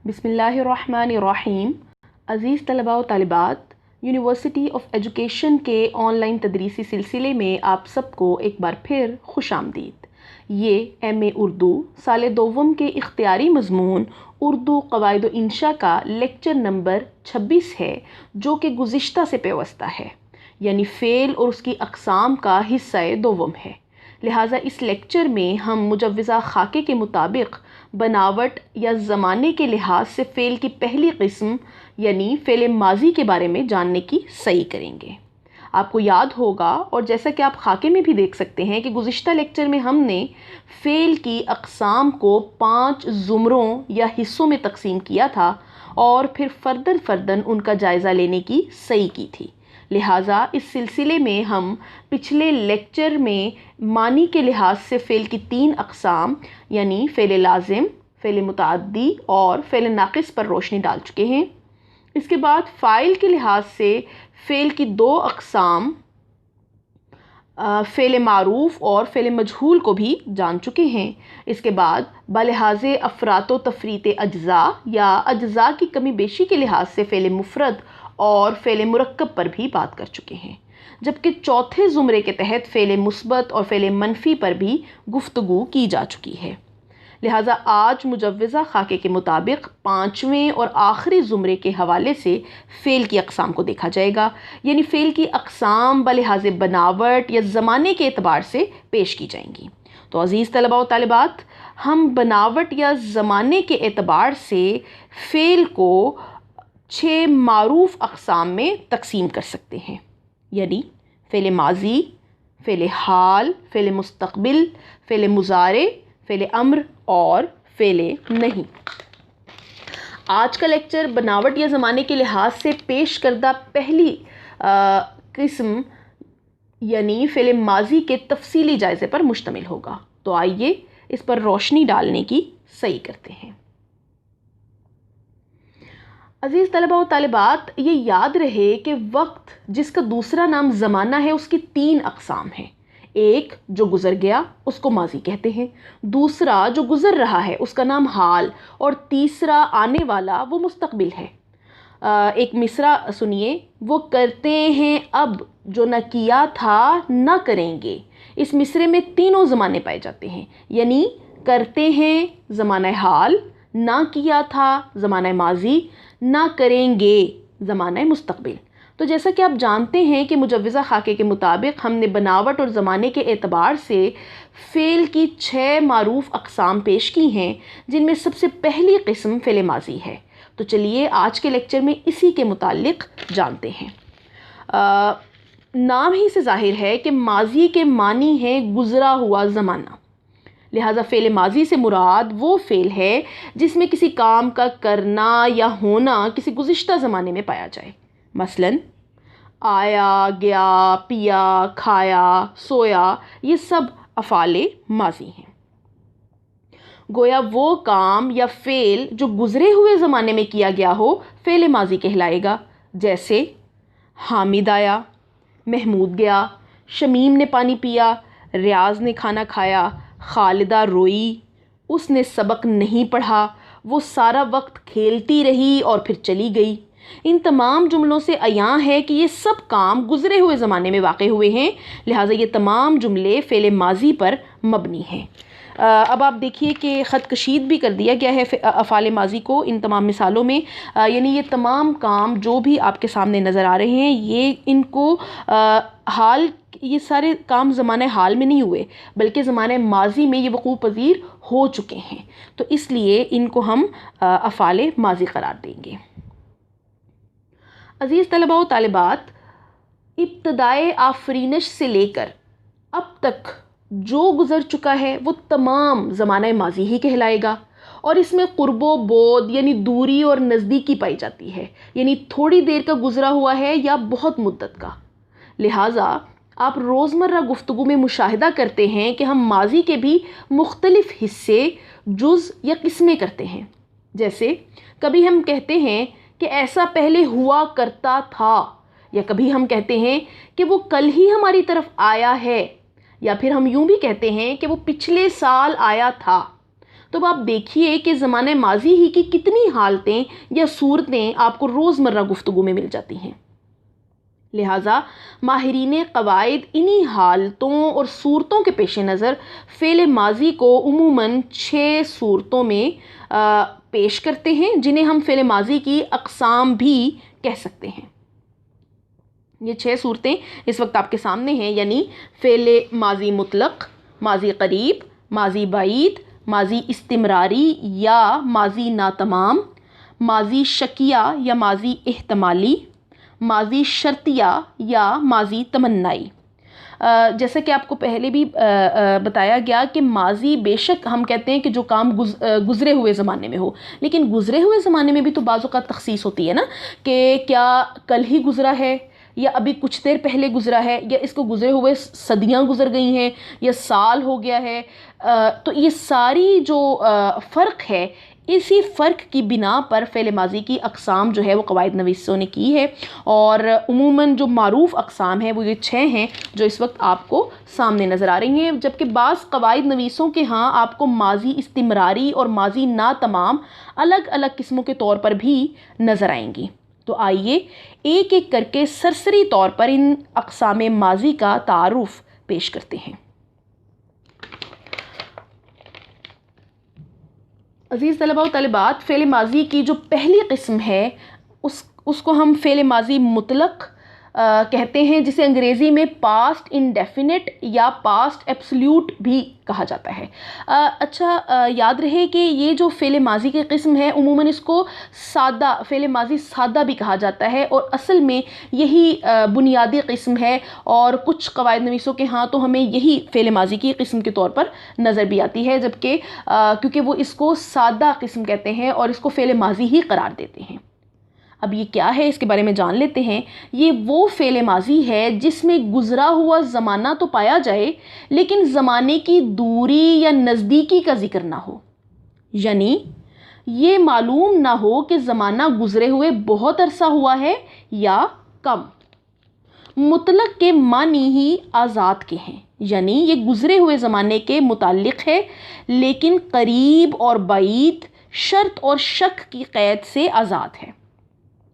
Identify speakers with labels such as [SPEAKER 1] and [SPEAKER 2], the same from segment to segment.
[SPEAKER 1] बिस्मिल्लाहिर्रहमानिर्रहीम। अज़ीज़ तलबा व तालिबात, यूनिवर्सिटी ऑफ़ एजुकेशन के ऑनलाइन तदरीसी सिलसिले में आप सबको एक बार फिर खुश आमदीद। ये एम ए उर्दू साल दोम के इख्तियारी मज़मून उर्दू क़वाइद व इंशा का लेक्चर नंबर 26 है, जो कि गुज़िश्ता से पेवस्ता है, यानी फ़ेल और उसकी अक़साम का हिस्सा दोम है। लिहाजा इस लेक्चर में हम मुजव्वज़ा खाके के मुताबिक बनावट या ज़माने के लिहाज से फ़ेल की पहली किस्म यानी फ़ेल माजी के बारे में जानने की सही करेंगे। आपको याद होगा, और जैसा कि आप खाके में भी देख सकते हैं, कि गुज़िश्ता लेक्चर में हमने फ़ेल की अक़साम को 5 ज़ुमरों या हिस्सों में तकसीम किया था और फिर फ़र्दन उनका जायज़ा लेने की सही की थी। लिहाजा इस सिलसिले में हम पिछले लेक्चर में मानी के लिहाज से फ़ेल की 3 अक़साम यानी फ़ेल लाज़िम, फ़ेल मुतअद्दी और फ़ेल नाक़िस पर रोशनी डाल चुके हैं। इसके बाद फ़ाइल के लिहाज से फ़ेल की 2 अक़साम फ़ेल मारूफ़ और फ़ेल मजहूल को भी जान चुके हैं। इसके बाद बलिहाज़े अफ़रातो तफ़रीत अज्ज़ा या अज्ज़ा की कमी बेशी के लिहाज से फ़ेल मुफ़रद और फ़ेल मुरक्कब पर भी बात कर चुके हैं, जबकि चौथे ज़ुमरे के तहत फ़ेल मुस्बत और फ़ेल मनफ़ी पर भी गुफ्तगू की जा चुकी है। लिहाजा आज मुजव्वज़ा खाके के मुताबिक 5वें और आखिरी ज़ुमरे के हवाले से फ़ेल की अक़साम को देखा जाएगा, यानी फ़ेल की अक़साम बलिहाज़े बनावट या ज़माने के एतबार से पेश की जाएंगी। तो अज़ीज़ तलबा व तालिबात, हम बनावट या ज़माने के एतबार से फ़ेल को 6 मारूफ़ अक़साम में तकसीम कर सकते हैं, यानी फ़ेल माजी, फ़ेल हाल, फ़ेल मुस्तक़बिल, फ़ेल मुज़ारे, फ़ेल अम्र और फ़ेल नहीं। आज का लेक्चर बनावट या ज़माने के लिहाज से पेश करदा पहली किस्म यानी फ़ेल माजी के तफसीली जायज़े पर मुश्तमिल होगा। तो आइए इस पर रोशनी डालने की सही करते हैं। अज़ीज़ तलबा व तालिबात, ये याद रहे कि वक्त जिसका दूसरा नाम ज़माना है उसकी 3 अक़साम हैं। एक जो गुज़र गया उसको माजी कहते हैं, दूसरा जो गुज़र रहा है उसका नाम हाल, और तीसरा आने वाला वो मुस्तक़बिल है। एक मिसरा सुनिए, वो करते हैं अब जो न किया था न करेंगे। इस मिसरे में तीनों ज़माने पाए जाते हैं, यानी करते हैं ज़माना हाल, ना किया था ज़माना माजी, ना करेंगे ज़माना मुस्तक़बिल। तो जैसा कि आप जानते हैं कि मुजव्वज़ा खाके के मुताबिक हमने बनावट और ज़माने के एतबार से फ़ेल की 6 मारूफ़ अक़साम पेश की हैं, जिनमें सबसे पहली किस्म फ़ेल माजी है। तो चलिए आज के लेक्चर में इसी के मुतालिक जानते हैं। नाम ही से ज़ाहिर है कि माजी के मानी है गुज़रा हुआ ज़माना। लिहाजा फ़ेल माजी से मुराद वो फ़ेल है जिसमें किसी काम का करना या होना किसी गुज़िश्ता ज़माने में पाया जाए। मसलन आया, गया, पिया, खाया, सोया, ये सब अफ़ाले माजी हैं। गोया वो काम या फ़ेल जो गुज़रे हुए ज़माने में किया गया हो फ़ेल माजी कहलाएगा। जैसे हामिद आया, महमूद गया, शमीम ने पानी पिया, रियाज ने खाना खाया, खालिदा रोई, उसने सबक नहीं पढ़ा, वो सारा वक्त खेलती रही और फिर चली गई। इन तमाम जुमलों से अयां है कि ये सब काम गुज़रे हुए ज़माने में वाक़े हुए हैं। लिहाजा ये तमाम जुमले फ़ेल माजी पर मबनी हैं। अब आप देखिए कि ख़त कशीद भी कर दिया गया है अफ़ाल माजी को इन तमाम मिसालों में, यानी ये तमाम काम जो भी आपके सामने नज़र आ रहे हैं, ये इनको हाल, ये सारे काम ज़माने हाल में नहीं हुए बल्कि ज़माने माजी में ये वक़ूफ़ पज़ीर हो चुके हैं। तो इसलिए इनको हम अफ़ाल माजी करार देंगे। अज़ीज़ तलबा व तालिबात, इब्तदाए आफरीनश से लेकर अब तक जो गुज़र चुका है वो तमाम ज़माना माजी ही कहलाएगा, और इसमें क़ुर्बो बोद यानी दूरी और नज़दीकी पाई जाती है, यानी थोड़ी देर का गुज़रा हुआ है या बहुत मुद्दत का। लिहाजा आप रोज़मर्रा गुफ्तगू में मुशाहिदा करते हैं कि हम माजी के भी मुख्तलिफ़ हिस्से, जुज़ या किस्में करते हैं। जैसे कभी हम कहते हैं कि ऐसा पहले हुआ करता था, या कभी हम कहते हैं कि वो कल ही हमारी तरफ आया है, या फिर हम यूं भी कहते हैं कि वो पिछले साल आया था। तो अब आप देखिए कि ज़माने माजी ही की कितनी हालतें या सूरतें आपको रोज़मर्रा गुफ्तगू में मिल जाती हैं। लिहाजा माहिरीन क़वाइद इन्हीं हालतों और सूरतों के पेश नज़र फ़ेल माजी को उमूमन 6 सूरतों में पेश करते हैं, जिन्हें हम फ़ेल माजी की अक़साम भी कह सकते हैं। ये 6 सूरतें इस वक्त आपके सामने हैं, यानी फ़ेल माजी मुतलक़, माजी करीब, माजी बाईद, माजी इस्तिमरारी या माजी नातमाम, माजी शकिया या माजी एहतमाली, माजी शर्तिया या माजी तमन्नाई। जैसा कि आपको पहले भी बताया गया कि माजी बेशक हम कहते हैं कि जो काम गुज़रे हुए ज़माने में हो, लेकिन गुज़रे हुए ज़माने में भी तो बाज़ औक़ात तख़सीस होती है ना, कि क्या कल ही गुज़रा है या अभी कुछ देर पहले गुज़रा है या इसको गुज़रे हुए सदियाँ गुज़र गई हैं या साल हो गया है। तो ये सारी जो फ़र्क है, इसी फ़र्क की बिना पर फ़ेल माजी की अक़साम जो है वो क़वाइद नवीसों ने की है, और उमूमन जो मारूफ़ अक़साम है वो ये 6 हैं जो इस वक्त आपको सामने नज़र आ रही हैं। जबकि बाज़ क़वाइद नवीसों के यहाँ आपको माजी इस्तिमरारी और माजी नातमाम अलग अलग किस्मों के तौर पर भी नज़र आएंगी। तो आइए एक एक करके सरसरी तौर पर इन अक़साम माजी का तारुफ़ पेश करते हैं। अज़ीज़ तलबा व तलिबात, फ़ेल माजी की जो पहली किस्म है उसको हम फ़ेल माजी मुतलक़ कहते हैं, जिसे अंग्रेज़ी में पास्ट इंडेफिनिट या पास्ट एब्सोल्यूट भी कहा जाता है। याद रहे कि ये जो फ़ेल माजी की किस्म है उमूमन इसको सादा फ़ेल माजी सादा भी कहा जाता है, और असल में यही बुनियादी किस्म है, और कुछ क़वाइद नवीसों के यहाँ तो हमें यही फ़ेल माजी की किस्म के तौर पर नज़र भी आती है, जबकि क्योंकि वो इसको सादा किस्म कहते हैं और इसको फ़ेल माजी ही करार देते हैं। अब ये क्या है, इसके बारे में जान लेते हैं। ये वो फ़ेल माजी है जिसमें गुज़रा हुआ ज़माना तो पाया जाए, लेकिन ज़माने की दूरी या नज़दीकी का ज़िक्र ना हो, यानी ये मालूम ना हो कि ज़माना गुज़रे हुए बहुत अरसा हुआ है या कम। मुतलक़ के मानी ही आज़ाद के हैं, यानी ये गुज़रे हुए ज़माने के मुताल्लिक़ है, लेकिन करीब और बाईद, शर्त और शक की क़ैद से आज़ाद है।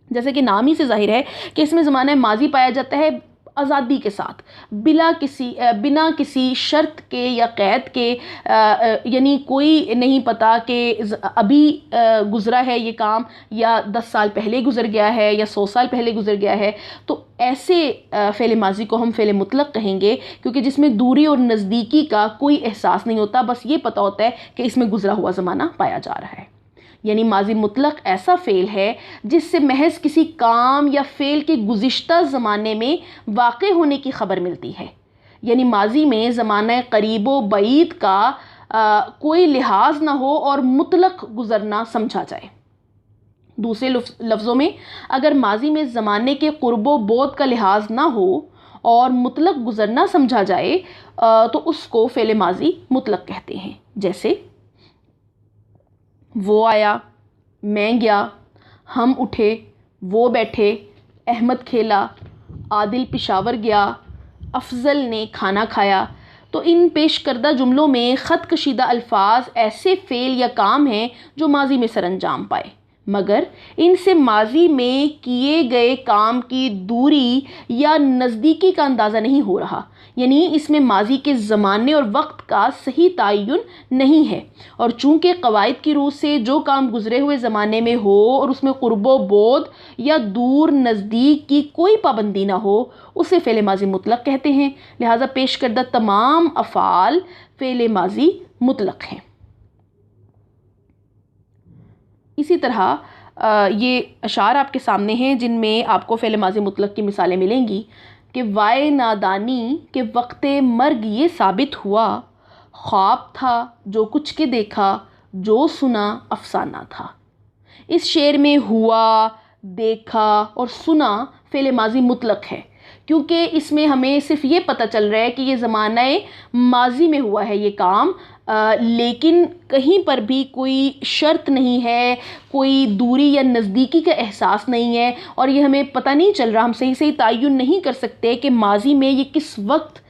[SPEAKER 1] जैसे कि नाम ही से ज़ाहिर है कि इसमें ज़माना माजी पाया जाता है आज़ादी के साथ, बिना किसी शर्त के या क़ैद के, यानी कोई नहीं पता कि अभी गुज़रा है ये काम या 10 साल पहले गुज़र गया है या 100 साल पहले गुज़र गया है। तो ऐसे फ़ेल माजी को हम फ़ेल मुतलक़ कहेंगे, क्योंकि जिसमें दूरी और नज़दीकी का कोई एहसास नहीं होता, बस ये पता होता है कि इसमें गुज़रा हुआ ज़माना पाया जा रहा है। यानी माजी मुतलक़ ऐसा फ़ेल है जिससे महज किसी काम या फ़ेल के गुज़िश्ता ज़माने में वाक़े होने की ख़बर मिलती है, यानी माजी में ज़माना करीबो बईद का कोई लिहाज ना हो और मुतलक़ गुज़रना समझा जाए। दूसरे लफ्ज़ों में, अगर माजी में ज़माने के क़ुर्बो बोद का लिहाज ना हो और मुतलक़ गुज़रना समझा जाए तो उसको फ़ेल माजी मुतलक़ कहते हैं। जैसे वो आया, मैं गया, हम उठे, वो बैठे, अहमद खेला, आदिल पेशावर गया, अफजल ने खाना खाया। तो इन पेश करदा जुमलों में ख़त कशीदा अल्फाज ऐसे फ़ेल या काम हैं जो माजी में सरअंजाम पाए, मगर इनसे माजी में किए गए काम की दूरी या नज़दीकी का अंदाज़ा नहीं हो रहा, यानी इसमें माजी के ज़माने और वक्त का सही तयन नहीं है। और चूँकि क़वाइद की रूह से जो काम गुज़रे हुए ज़माने में हो और उसमें क़ुर्बो बोद या दूर नज़दीक की कोई पाबंदी ना हो, उसे फ़ेल माजी मुतलक़ कहते हैं। लिहाजा पेश करदा तमाम अफ़ाल फ़ेल माजी मुतलक़ हैं। इसी तरह ये अशार आपके सामने हैं जिनमें आपको फ़ेल माजी मुतलक़ की मिसालें मिलेंगी कि वाए नादानी के वक़्ते मर्ग ये साबित हुआ, ख्वाब था जो कुछ के देखा, जो सुना अफसाना था। इस शेर में हुआ, देखा और सुना फ़ेल माजी मुतलक़ है, क्योंकि इसमें हमें सिर्फ ये पता चल रहा है कि ये ज़माना माजी में हुआ है ये काम, लेकिन कहीं पर भी कोई शर्त नहीं है, कोई दूरी या नज़दीकी का एहसास नहीं है, और ये हमें पता नहीं चल रहा, हम सही सही तयन नहीं कर सकते कि माजी में ये किस वक्त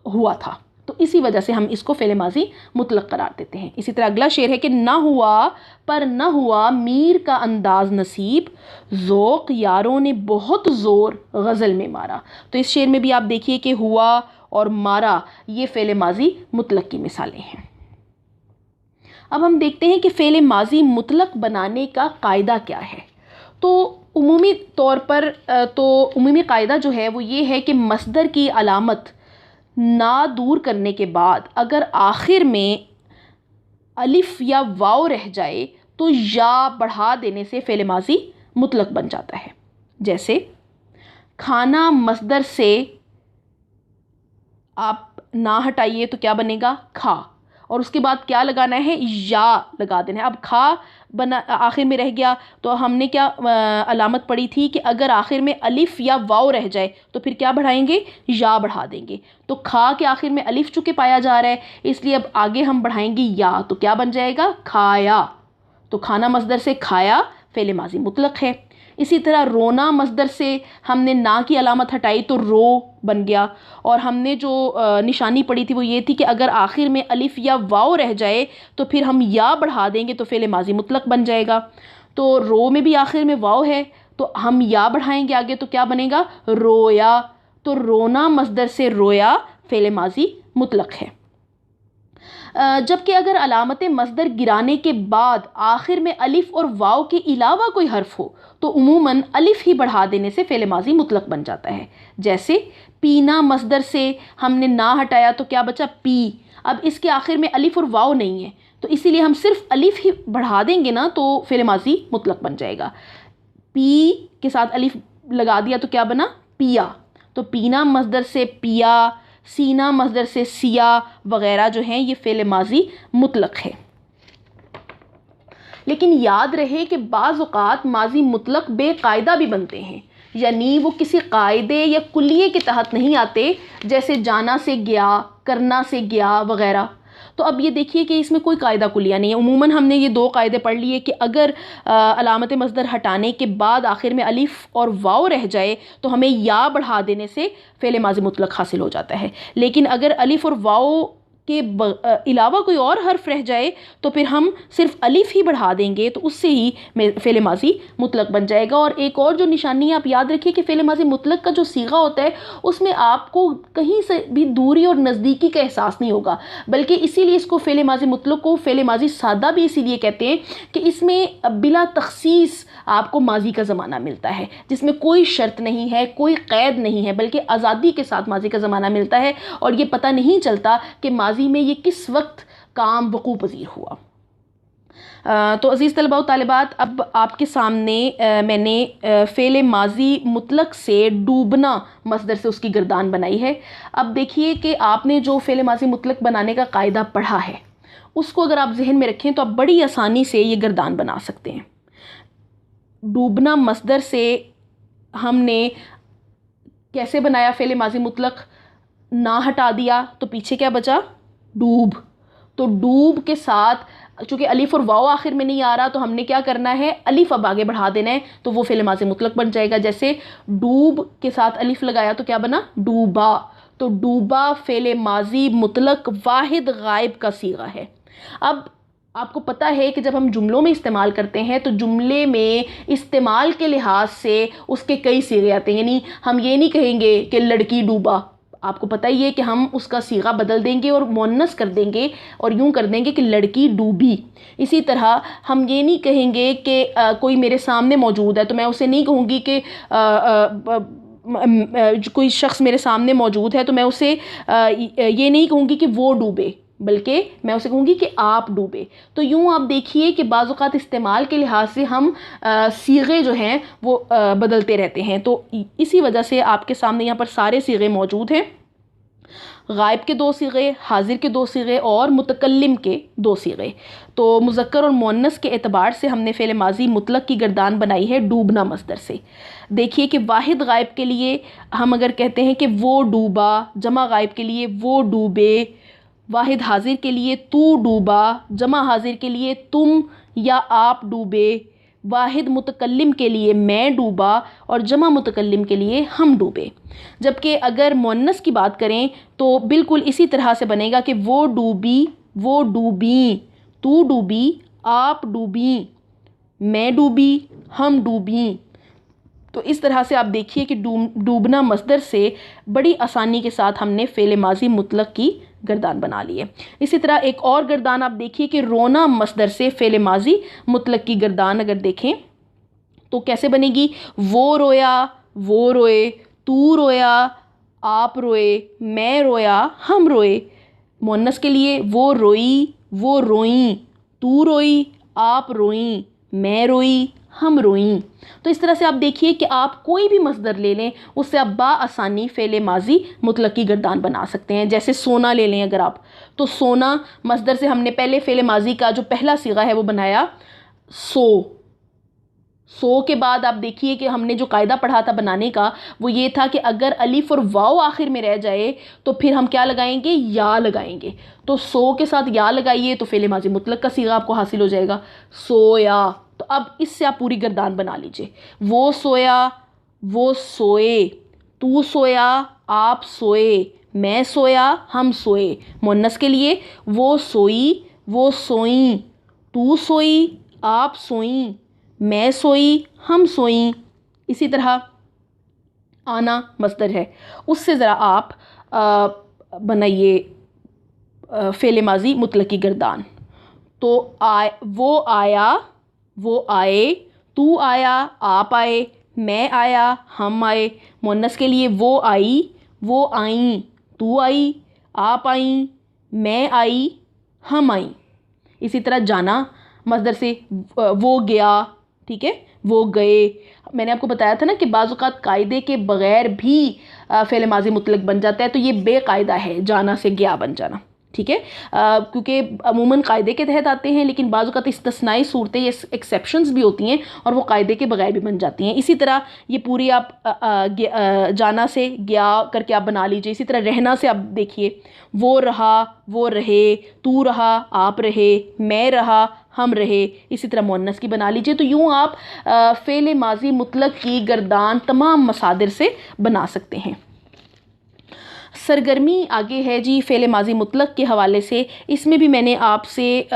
[SPEAKER 1] हुआ था। तो इसी वजह से हम इसको फ़ेल माजी मुतलक करार देते हैं। इसी तरह अगला शेर है कि ना हुआ पर न हुआ मीर का अंदाज नसीब, ज़ोक़ यारों ने बहुत ज़ोर गज़ल में मारा। तो इस शेर में भी आप देखिए कि हुआ और मारा ये फ़ेल माजी मुतलक की मिसालें हैं। अब हम देखते हैं कि फ़ेल माजी मुतलक बनाने का कायदा क्या है। तो उमूमी तौर पर उमूमी कायदा जो है वो ये है कि मस्दर की अलामत ना दूर करने के बाद अगर आखिर में अलिफ या वाव रह जाए तो या बढ़ा देने से फ़ेल माजी मुतलक बन जाता है। जैसे खाना मस्दर से आप ना हटाइए तो क्या बनेगा, खा, और उसके बाद क्या लगाना है, या लगा देना है। अब खा बना आखिर में रह गया तो हमने क्या अलामत पड़ी थी कि अगर आखिर में अलिफ या वाव रह जाए तो फिर क्या बढ़ाएंगे, या बढ़ा देंगे। तो खा के आखिर में अलिफ चूँकि पाया जा रहा है इसलिए अब आगे हम बढ़ाएंगे या, तो क्या बन जाएगा, खाया। तो खाना मस्दर से खाया फ़ेल माजी मुतलक है। इसी तरह रोना मस्दर से हमने ना की अलामत हटाई तो रो बन गया, और हमने जो निशानी पड़ी थी वो ये थी कि अगर आखिर में अलिफ या वाव रह जाए तो फिर हम या बढ़ा देंगे तो फ़ेल माजी मुतलक बन जाएगा। तो रो में भी आखिर में वाव है तो हम या बढ़ाएंगे आगे तो क्या बनेगा, रोया। तो रोना मस्दर से रोया फ़ेल माजी मुतलक है। जबकि अगर अलामत मस्दर गिराने के बाद आखिर में अलिफ और वाव के अलावा कोई हर्फ हो तो उमूमन अलिफ ही बढ़ा देने से फ़ेल माजी मुतलक बन जाता है। जैसे पीना मस्दर से हमने ना हटाया तो क्या बचा, पी। अब इसके आखिर में अलिफ और वाव नहीं है तो इसीलिए हम सिर्फ अलिफ ही बढ़ा देंगे ना तो फ़ेल माजी मुतलक बन जाएगा। पी के साथ अलिफ लगा दिया तो क्या बना, पिया। तो पीना मस्दर से पिया, सीना मस्दर से सिया वगैरह जो हैं ये फ़ेल माजी मुतलक है। लेकिन याद रहे कि बाज़ औक़ात माजी मुतलक बेकायदा भी बनते हैं, यानी वो किसी कायदे या कुल्लिये के तहत नहीं आते, जैसे जाना से गया, करना से गया वगैरह। तो अब ये देखिए कि इसमें कोई कायदा कुलिया नहीं है। उमूमन हमने ये दो कायदे पढ़ लिए कि अगर अलामत मस्दर हटाने के बाद आखिर में अलिफ और वाव रह जाए तो हमें या बढ़ा देने से फ़ेल माजी मुतलक हासिल हो जाता है। लेकिन अगर अलिफ और वाव के अलावा कोई और हर्फ रह जाए तो फिर हम सिर्फ अलिफ ही बढ़ा देंगे तो उससे ही फ़ेल माजी मुतलक बन जाएगा। और एक और जो निशानी है आप याद रखिए कि फ़ेल माजी मुतलक का जो सीगा होता है उसमें आपको कहीं से भी दूरी और नज़दीकी का एहसास नहीं होगा, बल्कि इसीलिए इसको फ़ेल माजी मुतलक को फ़ेल माजी सादा भी इसीलिए कहते हैं कि इसमें बिला तख़सीस आपको माजी का ज़माना मिलता है, जिसमें कोई शर्त नहीं है, कोई क़ैद नहीं है, बल्कि आज़ादी के साथ माजी का ज़माना मिलता है और ये पता नहीं चलता कि माजी में ये किस वक्त काम वक़ू पज़ीर हुआ। तो अज़ीज़ तलबा व तालिबात, अब आपके सामने मैंने फ़ेल माजी मुतलक से डूबना मस्दर से उसकी गर्दान बनाई है। अब देखिए कि आपने जो फ़ेल माजी मुतलक बनाने का कायदा पढ़ा है उसको अगर आप जहन में रखें तो आप बड़ी आसानी से ये गर्दान बना सकते हैं। डूबना मस्दर से हमने कैसे बनाया फ़ेल माजी मुतलक, ना हटा दिया तो पीछे क्या बचा, डूब। तो डूब के साथ चूँकि अलिफ और वाव आखिर में नहीं आ रहा तो हमने क्या करना है, अलिफ अब आगे बढ़ा देना है तो वो फ़ेल माजी मुतलक बन जाएगा। जैसे डूब के साथ अलिफ लगाया तो क्या बना, डूबा। तो डूबा फ़ेल माजी मुतलक वाहिद गायब का सीगा है। अब आपको पता है कि जब हम जुमलों में इस्तेमाल करते हैं तो जुमले में इस्तेमाल के लिहाज से उसके कई सीगे आते हैं, यानी हम ये नहीं कहेंगे कि लड़की डूबा। आपको पता ही है कि हम उसका सीगा बदल देंगे और मुअन्नस कर देंगे और यूँ कर देंगे कि लड़की डूबी। इसी तरह हम ये नहीं कहेंगे कि कोई मेरे सामने मौजूद है तो मैं उसे नहीं कहूँगी कि कोई शख्स मेरे सामने मौजूद है तो मैं उसे ये नहीं कहूँगी कि वो डूबे, बल्कि मैं उसे कहूँगी कि आप डूबे। तो यूँ आप देखिए कि बाज़ औक़ात इस्तेमाल के लिहाज से हम सीगे जो हैं वो बदलते रहते हैं। तो इसी वजह से आपके सामने यहाँ पर सारे सीगे मौजूद हैं, गायब के दो सीगे, हाजिर के दो सीगे और मुतकल्लिम के दो सीगे। तो मुज़क्कर और मुअन्नस के एतबार से हमने फ़ेल माजी मुतलक की गर्दान बनाई है डूबना मस्दर से। देखिए कि वाहिद गायब के लिए हम अगर कहते हैं कि वो डूबा, जमा गायब के लिए वो डूबे, वाहिद हाजिर के लिए तू डूबा, जमा हाजिर के लिए तुम या आप डूबे, वाहिद मुतकल्लिम के लिए मैं डूबा और जमा मुतकल्लिम के लिए हम डूबे। जबकि अगर मुअन्नस की बात करें तो बिल्कुल इसी तरह से बनेगा कि वो डूबी, वो डूबी, तू डूबी, आप डूबी, मैं डूबी, हम डूबी। तो इस तरह से आप देखिए कि डूबना मस्दर से बड़ी आसानी के साथ हमने फ़ेल माज़ी मुतलक की गर्दान बना ली है। इसी तरह एक और गर्दान आप देखिए कि रोना मस्दर से फ़ेल माज़ी मुतलक की गर्दान अगर देखें तो कैसे बनेगी। वो रोया, वो रोए, तू रोया, आप रोए, मैं रोया, हम रोए। मुअन्नस के लिए वो रोई, वो रोई, तू रोई, आप रोई, मैं रोई, हम रोई। तो इस तरह से आप देखिए कि आप कोई भी मस्दर ले लें उससे आप बाआसानी फ़ेल माज़ी मुतलक की गर्दान बना सकते हैं। जैसे सोना ले लें अगर आप, तो सोना मस्दर से हमने पहले फ़ेल माज़ी का जो पहला सीगा है वो बनाया सो। सो के बाद आप देखिए कि हमने जो कायदा पढ़ा था बनाने का वो ये था कि अगर अलिफ और वाव आखिर में रह जाए तो फिर हम क्या लगाएंगे, या लगाएंगे। तो सो के साथ या लगाइए तो फ़ेल माज़ी मुतलक का सीगा आपको हासिल हो जाएगा, सोया। तो अब इससे आप पूरी गर्दान बना लीजिए। वो सोया, वो सोए, तू सोया, आप सोए, मैं सोया, हम सोए। मुअन्नस के लिए वो सोई, वो सोई, तू सोई, आप सोई, मैं सोई, हम सोई। इसी तरह आना मस्दर है, उससे ज़रा आप बनाइए फ़ेल माज़ी मुतलक की गर्दान। तो वो आया, वो आए, तू आया, आप आए, मैं आया, हम आए। मुअन्नस के लिए वो आई, वो आई, तू आई, आप आई, मैं आई, हम आई। इसी तरह जाना मस्दर से वो गया, ठीक है, वो गए। मैंने आपको बताया था ना कि बाज़ औक़ात कायदे के बग़ैर भी फ़ेल माज़ी मुतलक बन जाता है, तो ये बेकायदा है जाना से गया बन जाना, ठीक है, क्योंकि अमूमन कायदे के तहत आते हैं, लेकिन बाज़ औक़ात इस्तिस्नाई सूरतें, ये एक्सेप्शंस भी होती हैं और वो कायदे के बगैर भी बन जाती हैं। इसी तरह ये पूरी आप जाना से गया करके आप बना लीजिए। इसी तरह रहना से आप देखिए, वो रहा, वो रहे, तू रहा, आप रहे, मैं रहा, हम रहे। इसी तरह मुअन्नस की बना लीजिए। तो यूँ आप फ़ेल माज़ी मुतलक की गर्दान तमाम मसादिर से बना सकते हैं। सरगर्मी आगे है जी फ़ेल माज़ी मुतलक के हवाले से। इसमें भी मैंने आपसे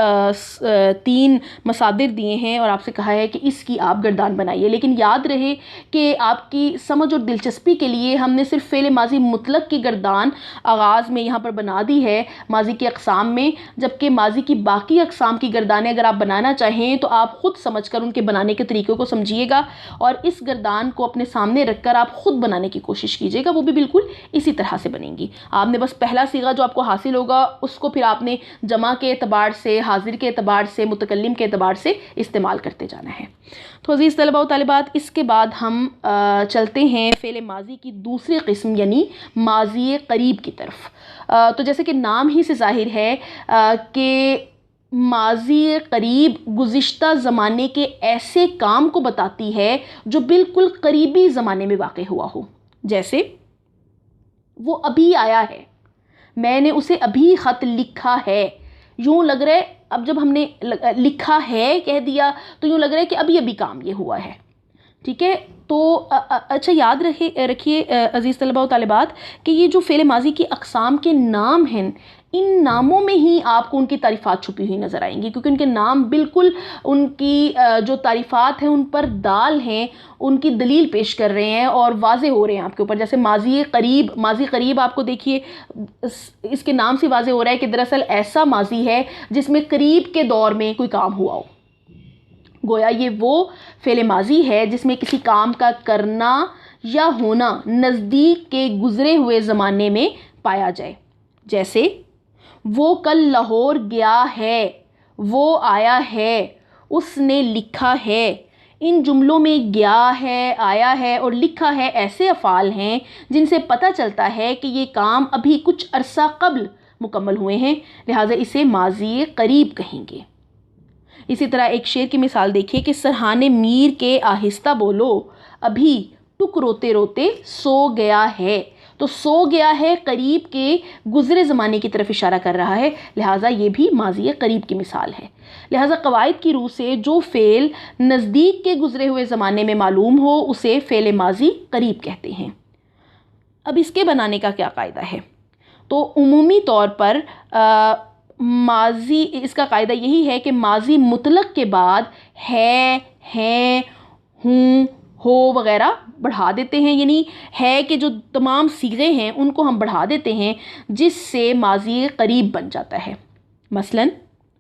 [SPEAKER 1] 3 मसादिर दिए हैं और आपसे कहा है कि इसकी आप गर्दान बनाइए। लेकिन याद रहे कि आपकी समझ और दिलचस्पी के लिए हमने सिर्फ फ़ेल माज़ी मुतलक की गर्दान आगाज़ में यहाँ पर बना दी है माज़ी की अक़साम में, जबकि माज़ी की बाकी अक़साम की गर्दानें अगर आप बनाना चाहें तो आप ख़ुद समझ कर उनके बनाने के तरीक़ों को समझिएगा और इस गर्दान को अपने सामने रख कर आप ख़ुद बनाने की कोशिश कीजिएगा। वो भी बिल्कुल इसी तरह से बनेंगी। आपने बस पहला सीगा जो आपको हासिल होगा उसको फिर आपने जमा के एतबार से, हाजिर के एतबार से, मुतकल्लिम के एतबार से इस्तेमाल करते जाना है। तो अज़ीज़ तलबा व तालिबात, इसके बाद हम चलते हैं फ़ेल माज़ी की दूसरी किस्म यानी माज़ी क़रीब की तरफ। तो जैसे कि नाम ही से ज़ाहिर है कि माज़ी क़रीब गुज़िश्ता ज़माने के ऐसे काम को बताती है जो बिल्कुल क़रीबी ज़माने में वाक़ हुआ हो। जैसे वो अभी आया है, मैंने उसे अभी ख़त लिखा है। यूँ लग रहा है, अब जब हमने लिखा है कह दिया तो यूँ लग रहा है कि अभी अभी काम ये हुआ है, ठीक है। तो अच्छा याद रखिए अज़ीज़ तलबा व तालिबात कि ये जो फ़ेल माज़ी की अक़साम के नाम हैं, इन नामों में ही आपको उनकी तारीफ़ात छुपी हुई नज़र आएंगी, क्योंकि उनके नाम बिल्कुल उनकी जो तारीफ़ात हैं उन पर दाल हैं, उनकी दलील पेश कर रहे हैं और वाज़े हो रहे हैं आपके ऊपर। जैसे माज़ी क़रीब, माज़ी क़रीब आपको देखिए इसके नाम से वाज़े हो रहा है कि दरअसल ऐसा माज़ी है जिसमें करीब के दौर में कोई काम हुआ हो। गोया ये वो फ़ेल माज़ी है जिसमें किसी काम का करना या होना नज़दीक के गुज़रे हुए ज़माने में पाया जाए। जैसे वो कल लाहौर गया है, वो आया है, उसने लिखा है। इन जुमलों में गया है, आया है और लिखा है ऐसे अफ़ाल हैं जिनसे पता चलता है कि ये काम अभी कुछ अरसा कब्ल मुकम्मल हुए हैं, लिहाजा इसे माज़ी क़रीब कहेंगे। इसी तरह एक शेर की मिसाल देखिए कि सरहाने मीर के आहिस्ता बोलो, अभी टुक रोते रोते सो गया है। तो सो गया है करीब के गुज़रे ज़माने की तरफ इशारा कर रहा है, लिहाजा ये भी माज़ी करीब की मिसाल है। लिहाजा क़वाइद की रूह से जो फ़ेल नज़दीक के गुज़रे हुए ज़माने में मालूम हो उसे फ़ेल माज़ी करीब कहते हैं। अब इसके बनाने का क्या कायदा है? तो उमूमी तौर पर माज़ी, इसका कायदा यही है कि माज़ी मुतलक के बाद है, हैं, हूँ, हो वग़ैरह बढ़ा देते हैं, यानी है कि जो तमाम सीगे हैं उनको हम बढ़ा देते हैं, जिससे माज़ी करीब बन जाता है। मसलन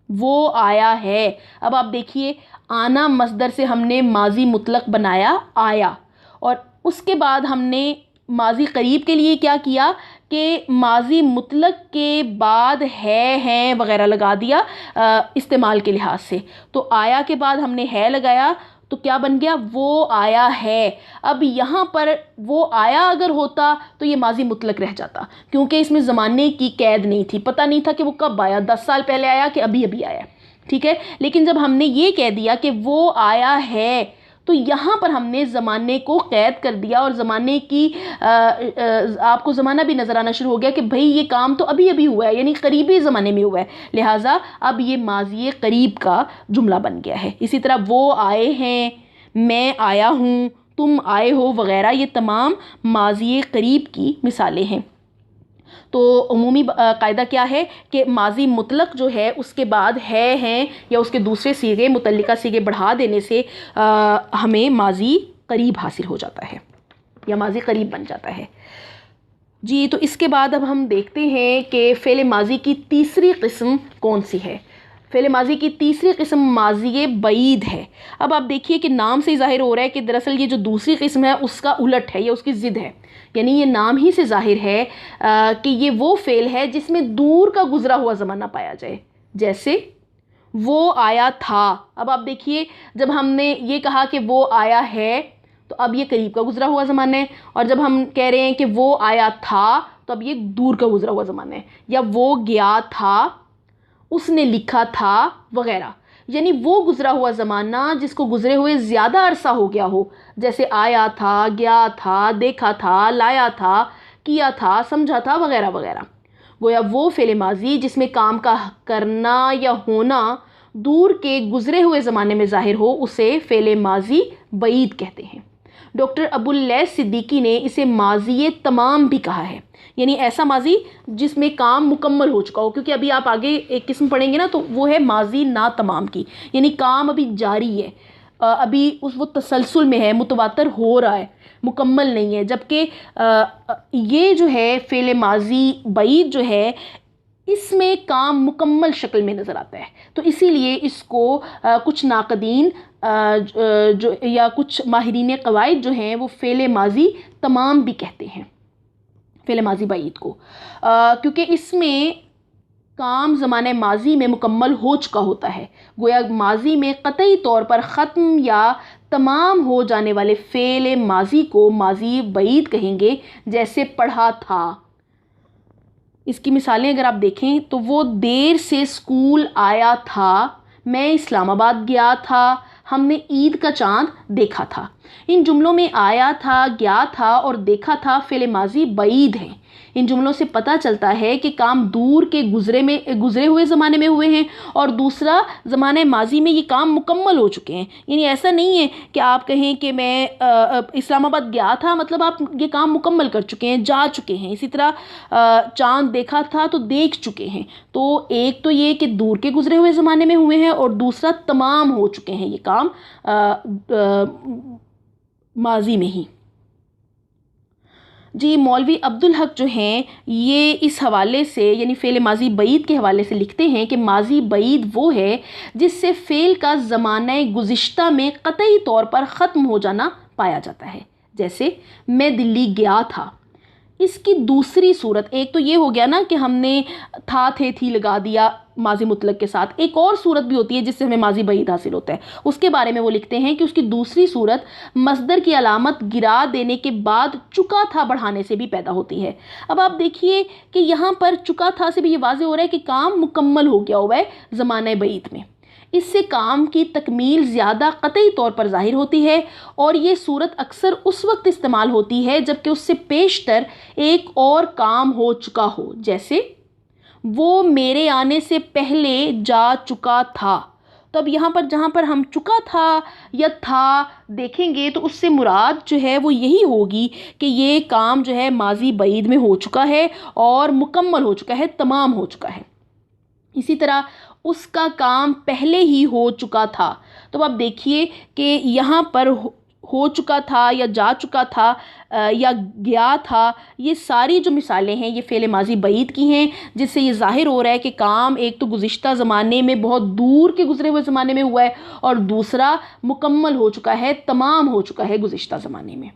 [SPEAKER 1] वो आया है। अब आप देखिए, आना मस्दर से हमने माज़ी मुतलक बनाया आया, और उसके बाद हमने माज़ी करीब के लिए क्या किया कि माज़ी मुतलक के बाद है, हैं वग़ैरह लगा दिया इस्तेमाल के लिहाज से। तो आया के बाद हमने है लगाया तो क्या बन गया? वो आया है। अब यहाँ पर वो आया अगर होता तो ये माज़ी मुतलक रह जाता, क्योंकि इसमें ज़माने की कैद नहीं थी, पता नहीं था कि वो कब आया, 10 साल पहले आया कि अभी अभी आया, ठीक है। लेकिन जब हमने ये कह दिया कि वो आया है, तो यहाँ पर हमने ज़माने को कैद कर दिया, और ज़माने की आपको ज़माना भी नज़र आना शुरू हो गया कि भाई ये काम तो अभी अभी हुआ है, यानी करीबी ज़माने में हुआ है, लिहाजा अब ये माज़ी करीब का जुमला बन गया है। इसी तरह वो आए हैं, मैं आया हूँ, तुम आए हो वग़ैरह, ये तमाम माज़ी करीब की मिसालें हैं। तो उमूमी कायदा क्या है कि माज़ी मुतलक जो है उसके बाद है, हैं या उसके दूसरे सीगे, मुतल्लिका सीगे बढ़ा देने से हमें माज़ी करीब हासिल हो जाता है या माज़ी करीब बन जाता है। जी, तो इसके बाद अब हम देखते हैं कि फ़ेल माज़ी की तीसरी किस्म कौन सी है। फ़ेल माज़ी की तीसरी किस्म माज़ी बईद है। अब आप देखिए कि नाम से ही ज़ाहिर हो रहा है कि दरअसल ये जो दूसरी किस्म है उसका उलट है, या उसकी ज़िद है, यानी ये नाम ही से ज़ाहिर है कि ये वो फ़ेल है जिसमें दूर का गुज़रा हुआ ज़माना पाया जाए। जैसे वो आया था। अब आप देखिए, जब हमने ये कहा कि वो आया है तो अब ये करीब का गुज़रा हुआ ज़माना है, और जब हम कह रहे हैं कि वो आया था तो अब ये दूर का गुज़रा हुआ ज़माना है। या वो गया था, उसने लिखा था वग़ैरह, यानी वो गुज़रा हुआ ज़माना जिसको गुज़रे हुए ज़्यादा अरसा हो गया हो, जैसे आया था, गया था, देखा था, लाया था, किया था, समझा था वग़ैरह वग़ैरह। गोया वो फ़ेल माज़ी जिसमें काम का करना या होना दूर के गुज़रे हुए ज़माने में ज़ाहिर हो उसे फ़ेल माज़ी बईद कहते हैं। डॉक्टर अबुल लैस सिद्दीकी ने इसे माज़ी तमाम भी कहा है, यानी ऐसा माज़ी जिसमें काम मुकम्मल हो चुका हो, क्योंकि अभी आप आगे एक किस्म पढ़ेंगे ना, तो वो है माज़ी ना तमाम की, यानी काम अभी जारी है, अभी वो तसलसल में है, मुतवातर हो रहा है, मुकम्मल नहीं है। जबकि ये जो है फ़ेल माज़ी बईद जो है इसमें काम मुकम्मल शक्ल में नज़र आता है, तो इसीलिए इसको कुछ नाक़दीन जो या कुछ माहिरीन क़वाइद जो हैं वो फ़ेल माज़ी तमाम भी कहते हैं फ़ेल माज़ी बईद को, क्योंकि इसमें काम ज़माने माज़ी में मुकम्मल हो चुका होता है। गोया माज़ी में क़तई तौर पर ख़त्म या तमाम हो जाने वाले फ़ेल माज़ी को माज़ी बईद कहेंगे। जैसे पढ़ा था, इसकी मिसालें अगर आप देखें तो वो देर से स्कूल आया था, मैं इस्लामाबाद गया था, हमने ईद का चाँद देखा था। इन जुमलों में आया था, गया था और देखा था फ़ेल माज़ी बईद हैं। इन जुमलों से पता चलता है कि काम दूर के गुज़रे हुए ज़माने में हुए हैं, और दूसरा ज़माने माज़ी में ये काम मुकम्मल हो चुके हैं। यानी ऐसा नहीं है कि आप कहें कि मैं इस्लामाबाद गया था, मतलब आप ये काम मुकम्मल कर चुके हैं, जा चुके हैं। इसी तरह चाँद देखा था तो देख चुके हैं। तो एक तो ये कि दूर के गुज़रे हुए ज़माने में हुए हैं, और दूसरा तमाम हो चुके हैं ये काम माज़ी में ही। जी, मौलवी अब्दुल हक जो हैं ये इस हवाले से, यानी फ़ेल माज़ी बईद के हवाले से लिखते हैं कि माज़ी बईद वो है जिससे फ़ेल का ज़माना गुज़िश्ता में क़तई तौर पर ख़त्म हो जाना पाया जाता है। जैसे मैं दिल्ली गया था। इसकी दूसरी सूरत, एक तो ये हो गया ना कि हमने था, थे, थी लगा दिया माज़ी मुतलक के साथ। एक और सूरत भी होती है जिससे हमें माज़ी बईद हासिल होता है, उसके बारे में वो लिखते हैं कि उसकी दूसरी सूरत मस्दर की अलामत गिरा देने के बाद चुका था बढ़ाने से भी पैदा होती है। अब आप देखिए कि यहाँ पर चुका था से भी ये वाज़ेह हो रहा है कि काम मुकम्मल हो गया हुआ है ज़माने बईद में। इससे काम की तकमील ज़्यादा क़तई तौर पर ज़ाहिर होती है और ये सूरत अक्सर उस वक्त इस्तेमाल होती है जबकि उससे पेशतर एक और काम हो चुका हो, जैसे वो मेरे आने से पहले जा चुका था। तो अब यहाँ पर जहाँ पर हम चुका था या था देखेंगे तो उससे मुराद जो है वो यही होगी कि ये काम जो है माजी बईद में हो चुका है और मुकम्मल हो चुका है, तमाम हो चुका है। इसी तरह उसका काम पहले ही हो चुका था। तो आप देखिए कि यहाँ पर हो चुका था या जा चुका था या गया था, ये सारी जो मिसालें हैं ये फ़ेल माजी बईद की हैं, जिससे ये ज़ाहिर हो रहा है कि काम एक तो गुज़िश्ता ज़माने में बहुत दूर के गुज़रे हुए ज़माने में हुआ है और दूसरा मुकम्मल हो चुका है, तमाम हो चुका है गुज़िश्ता ज़माने में।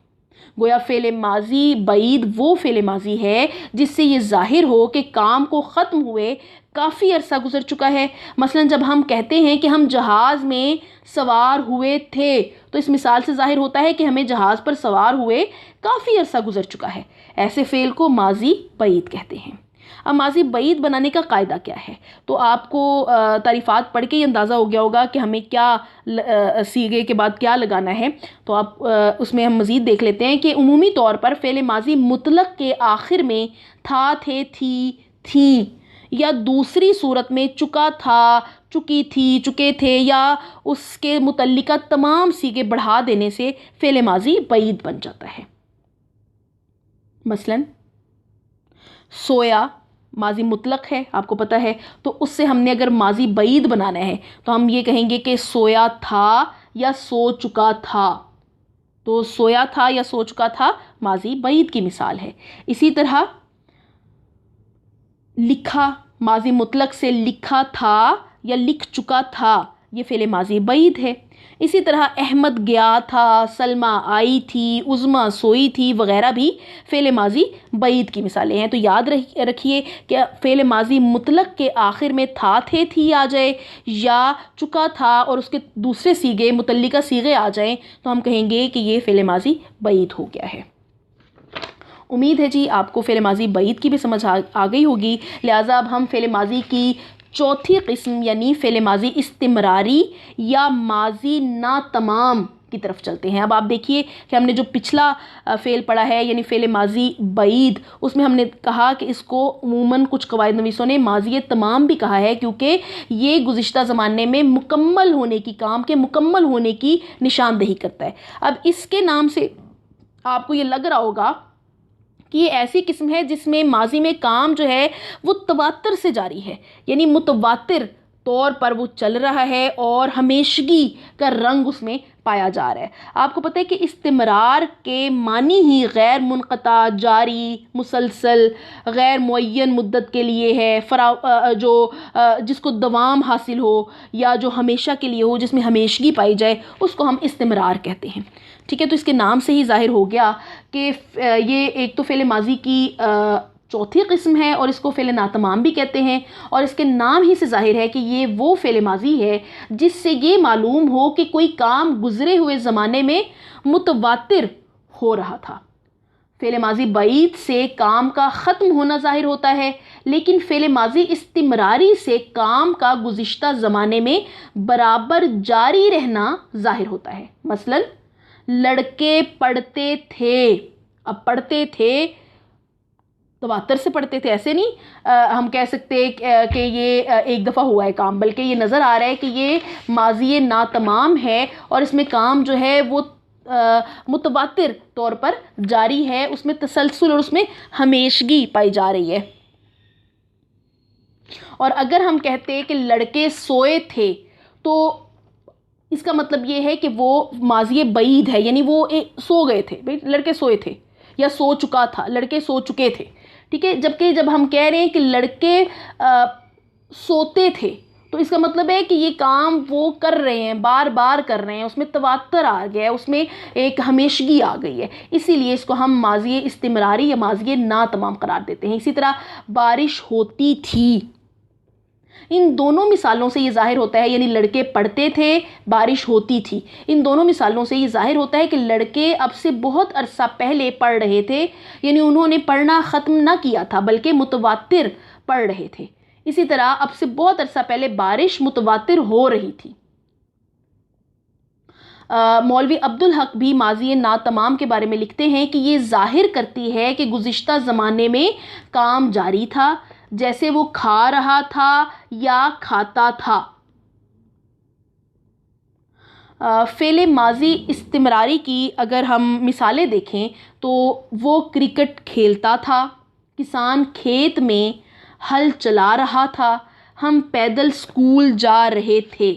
[SPEAKER 1] गोया फ़ेल माजी बईद वो फ़ेल माजी है जिससे ये ज़ाहिर हो कि काम को ख़त्म हुए काफ़ी अरसा गुजर चुका है। मसलन जब हम कहते हैं कि हम जहाज़ में सवार हुए थे तो इस मिसाल से ज़ाहिर होता है कि हमें जहाज़ पर सवार हुए काफ़ी अरसा गुजर चुका है। ऐसे फ़ेल को माजी बईद कहते हैं। अब माजी बईद बनाने का कायदा क्या है, तो आपको तारीफ़ात पढ़ के ही अंदाज़ा हो गया होगा कि हमें क्या सीगे के बाद क्या लगाना है। तो आप उसमें हम मज़ीद देख लेते हैं कि उमूमी तौर पर फ़ेल माजी मुतलक के आखिर में था, थे, थी या दूसरी सूरत में चुका था, चुकी थी, चुके थे या उसके मुतल्लिका तमाम सीगे बढ़ा देने से फ़ेल माजी बईद बन जाता है। मसलन सोया माजी मुतलक है, आपको पता है, तो उससे हमने अगर माजी बईद बनाना है तो हम ये कहेंगे कि सोया था या सो चुका था। तो सोया था या सो चुका था माजी बईद की मिसाल है। इसी तरह लिखा, माजी मुतलक से लिखा था या लिख चुका था, ये फ़ेल माजी बईद है। इसी तरह अहमद गया था, सलमा आई थी, उज़्मा सोई थी वग़ैरह भी फ़ेल माजी बईद की मिसालें हैं। तो याद रखिए कि फ़ेल माजी मुतलक के आखिर में था, थे, थी आ जाए या चुका था और उसके दूसरे सीगे मुतल्लिका सीगे आ जाएं तो हम कहेंगे कि ये फ़ेल माजी बईद हो गया है। उम्मीद है जी आपको फ़ेल माजी बईद की भी समझ आ गई होगी। लिहाजा अब हम फ़ेल माजी की चौथी किस्म यानी फ़ेल माजी इस्तिमरारी या माजी ना तमाम की तरफ चलते हैं। अब आप देखिए कि हमने जो पिछला फ़ेल पढ़ा है यानी फ़ेल माजी बईद, उसमें हमने कहा कि इसको उमूमन कुछ कवायद नवीसों ने माजी तमाम भी कहा है क्योंकि ये गुज़िश्ता ज़माने में मुकम्मल होने की, काम के मुकम्मल होने की निशानदेही करता है। अब इसके नाम से आपको ये लग रहा होगा कि ये ऐसी किस्म है जिसमें माजी में काम जो है वो तवातर से जारी है, यानी मुतवातिर तौर पर वो चल रहा है और हमेशगी का रंग उसमें पाया जा रहा है। आपको पता है कि इस्तिमरार के मानी ही गैर मुनक़ता, जारी, मुसलसल, गैर मुअय्यन मुद्दत के लिए है, जिसको दवाम हासिल हो या जो हमेशा के लिए हो, जिसमें हमेशगी पाई जाए, उसको हम इस्तिमरार कहते हैं। ठीक है, तो इसके नाम से ही ज़ाहिर हो गया कि ये एक तो फ़ेल माजी की चौथी किस्म है और इसको फ़ेल नातमाम भी कहते हैं और इसके नाम ही से ज़ाहिर है कि ये वो फ़ेल माजी है जिससे ये मालूम हो कि कोई काम गुज़रे हुए ज़माने में मुतवातिर हो रहा था। फ़ेल माजी बईद से काम का ख़त्म होना ज़ाहिर होता है, लेकिन फ़ेल माजी इस्तिमरारी से काम का गुज़िश्ता ज़माने में बराबर जारी रहना ज़ाहिर होता है। मसलन लड़के पढ़ते थे, अब पढ़ते थे तवातर से पढ़ते थे ऐसे नहीं हम कह सकते कि ये एक दफ़ा हुआ है काम, बल्कि ये नज़र आ रहा है कि ये माजी ना तमाम है और इसमें काम जो है वो मुतवातिर तौर पर जारी है, उसमें तसलसल और उसमें हमेशगी पाई जा रही है। और अगर हम कहते हैं कि लड़के सोए थे तो इसका मतलब ये है कि वो माजी बईद है, यानी वो सो गए थे, भाई लड़के सोए थे या सो चुका था, लड़के सो चुके थे। ठीक है, जबकि जब हम कह रहे हैं कि लड़के सोते थे तो इसका मतलब है कि ये काम वो कर रहे हैं, बार बार कर रहे हैं, उसमें तवातर आ गया है, उसमें एक हमेशगी आ गई है, इसीलिए इसको हम माजी इस्तिमरारी या माजी ना तमाम करार देते हैं। इसी तरह बारिश होती थी, इन दोनों मिसालों से ये ज़ाहिर होता है, यानी लड़के पढ़ते थे, बारिश होती थी, इन दोनों मिसालों से ये ज़ाहिर होता है कि लड़के अब से बहुत अरसा पहले पढ़ रहे थे, यानी उन्होंने पढ़ना ख़त्म ना किया था बल्कि मुतवातिर पढ़ रहे थे। इसी तरह अब से बहुत अरसा पहले बारिश मुतवातिर हो रही थी। मौलवी अब्दुल हक भी माज़ी ना तमाम के बारे में लिखते हैं कि ये ज़ाहिर करती है कि गुज़िश्ता ज़माने में काम जारी था, जैसे वो खा रहा था या खाता था। फ़ेल माज़ी इस्तिमरारी की अगर हम मिसालें देखें तो वो क्रिकेट खेलता था, किसान खेत में हल चला रहा था, हम पैदल स्कूल जा रहे थे।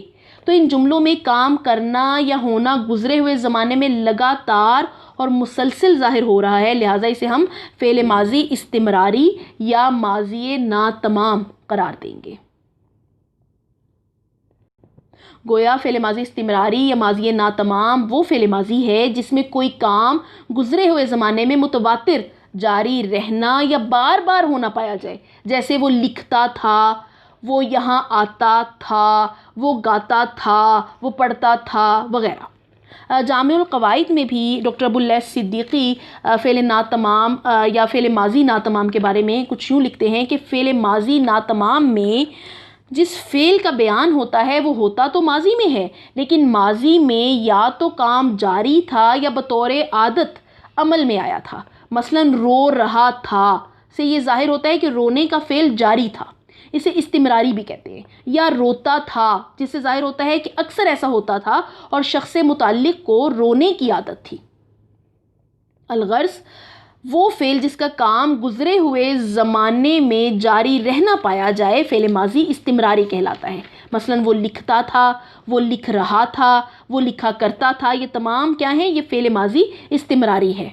[SPEAKER 1] तो इन जुमलों में काम करना या होना गुज़रे हुए ज़माने में लगातार और मुसलसल ज़ाहिर हो रहा है, लिहाजा इसे हम फ़ेल माज़ी इस्तिमरारी या माज़ी ना तमाम करार देंगे। गोया फ़ेल माज़ी इस्तिमरारी या माज़ी ना तमाम वो फ़ेल माज़ी है जिसमें कोई काम गुज़रे हुए ज़माने में मुतवातिर जारी रहना या बार बार होना पाया जाए, जैसे वो लिखता था, वो यहाँ आता था, वो गाता था, वो पढ़ता था वगैरह। जामिउल क़वाइद में भी डॉक्टर अबुल लैथ सिद्दीकी फ़ेल ना तमाम या फ़ेल माज़ी ना तमाम के बारे में कुछ यूँ लिखते हैं कि फ़ेल माज़ी ना तमाम में जिस फ़ेल का बयान होता है वो होता तो माज़ी में है, लेकिन माज़ी में या तो काम जारी था या बतौर आदत अमल में आया था। मसलन रो रहा था से ये ज़ाहिर होता है कि रोने का फ़ेल जारी था, इसे इस्तिमरारी भी कहते हैं। या रोता था जिससे ज़ाहिर होता है कि अक्सर ऐसा होता था और शख्स मुताल्लिक को रोने की आदत थी। अलगर्ज़ वो फ़ेल जिसका काम गुज़रे हुए ज़माने में जारी रहना पाया जाए फ़ेल माज़ी इस्तिमरारी कहलाता है। मसलन वो लिखता था, वो लिख रहा था, वो लिखा करता था, ये तमाम क्या हैं, ये फ़ेल माज़ी इस्तिमरारी है।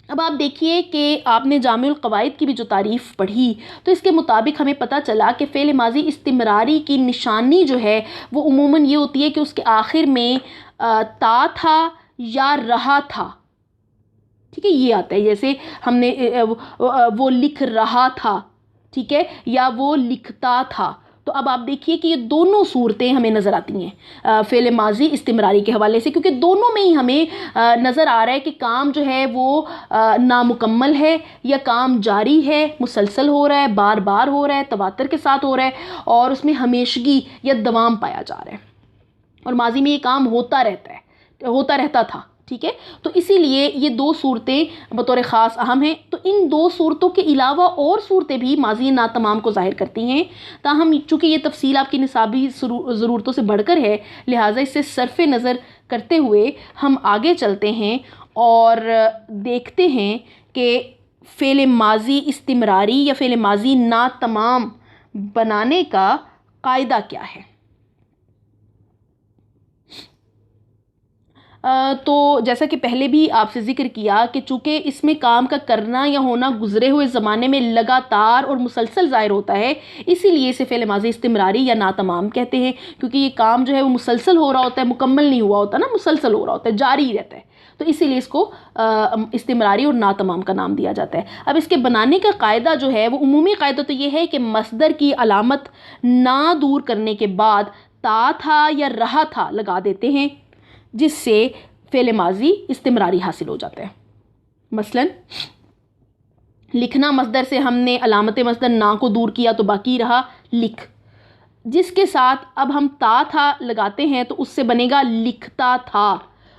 [SPEAKER 1] अब आप देखिए कि आपने जामिउल क़वाइद की भी जो तारीफ़ पढ़ी तो इसके मुताबिक हमें पता चला कि फ़ेल माज़ी इस्तिमरारी की निशानी जो है वो उमूमन ये होती है कि उसके आखिर में ता था या रहा था, ठीक है, ये आता है। जैसे हमने वो लिख रहा था, ठीक है, या वो लिखता था। तो अब आप देखिए कि ये दोनों सूरतें हमें नज़र आती हैं फ़ेल माज़ी इस्तिमरारी के हवाले से, क्योंकि दोनों में ही हमें नज़र आ रहा है कि काम जो है वो नामुकम्मल है या काम जारी है, मुसलसल हो रहा है, बार बार हो रहा है, तवातर के साथ हो रहा है और उसमें हमेशगी या दवाम पाया जा रहा है और माज़ी में ये काम होता रहता था, ठीक है। तो इसीलिए ये दो सूरतें बतौर ख़ास अहम हैं। तो इन दो सूरतों के अलावा और सूरतें भी माज़ी ना तमाम को ज़ाहिर करती हैं, ताहम चूँकि ये तफसील आपकी निसाबी ज़रूरतों से बढ़कर है, लिहाजा इससे सरफ़ नज़र करते हुए हम आगे चलते हैं और देखते हैं कि फ़ेल माज़ी इस्तिमरारी या फ़ेल माज़ी ना तमाम बनाने का कायदा क्या है। तो जैसा कि पहले भी आपसे ज़िक्र किया कि चूँकि इसमें काम का करना या होना गुज़रे हुए ज़माने में लगातार और मुसलसल ज़ाहिर होता है, इसीलिए इसे फ़ेल माज़ी इस्तिमरारी या ना तमाम कहते हैं, क्योंकि ये काम जो है वो मुसलसल हो रहा होता है, मुकम्मल नहीं हुआ होता ना, मुसलसल हो रहा होता है, जारी रहता है, तो इसीलिए इसको इस्तिमरारी और ना तमाम का नाम दिया जाता है। अब इसके बनाने का कायदा जो है वो उमूमी कायदा तो ये है कि मसदर की अलामत ना दूर करने के बाद ता था या रहा था लगा देते हैं, जिससे फ़ेल माज़ी इस्तिमरारी हासिल हो जाता है। मसलन लिखना मसदर से हमने अलामत मसदर ना को दूर किया तो बाकी रहा लिख, जिसके साथ अब हम ता था लगाते हैं तो उससे बनेगा लिखता था,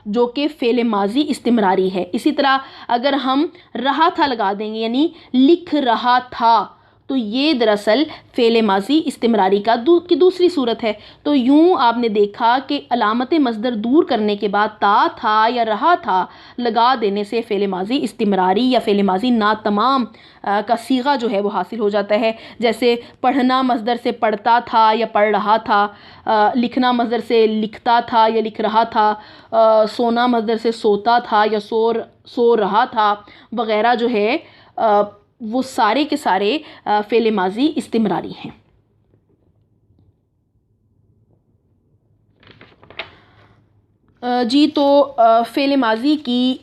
[SPEAKER 1] जो कि फ़ेल माज़ी इस्तिमरारी है। इसी तरह अगर हम रहा था लगा देंगे यानी लिख रहा था, तो ये दरअसल फ़ेल माज़ी इस्तिमरारी की दूसरी सूरत है। तो यूँ आपने देखा कि अलामत मसदर दूर करने के बाद ता था या रहा था लगा देने से फ़ेल माज़ी इस्तिमरारी या फ़ेल माज़ी ना तमाम का सीगा जो है वो हासिल हो जाता है। जैसे पढ़ना मसदर से पढ़ता था या पढ़ रहा था, लिखना मसदर से लिखता था या लिख रहा था, सोना मसदर से सोता था या सो रहा था वग़ैरह जो है वो सारे के सारे फ़ेल माज़ी इस्तिमरारी हैं। जी, तो फ़ेल माज़ी की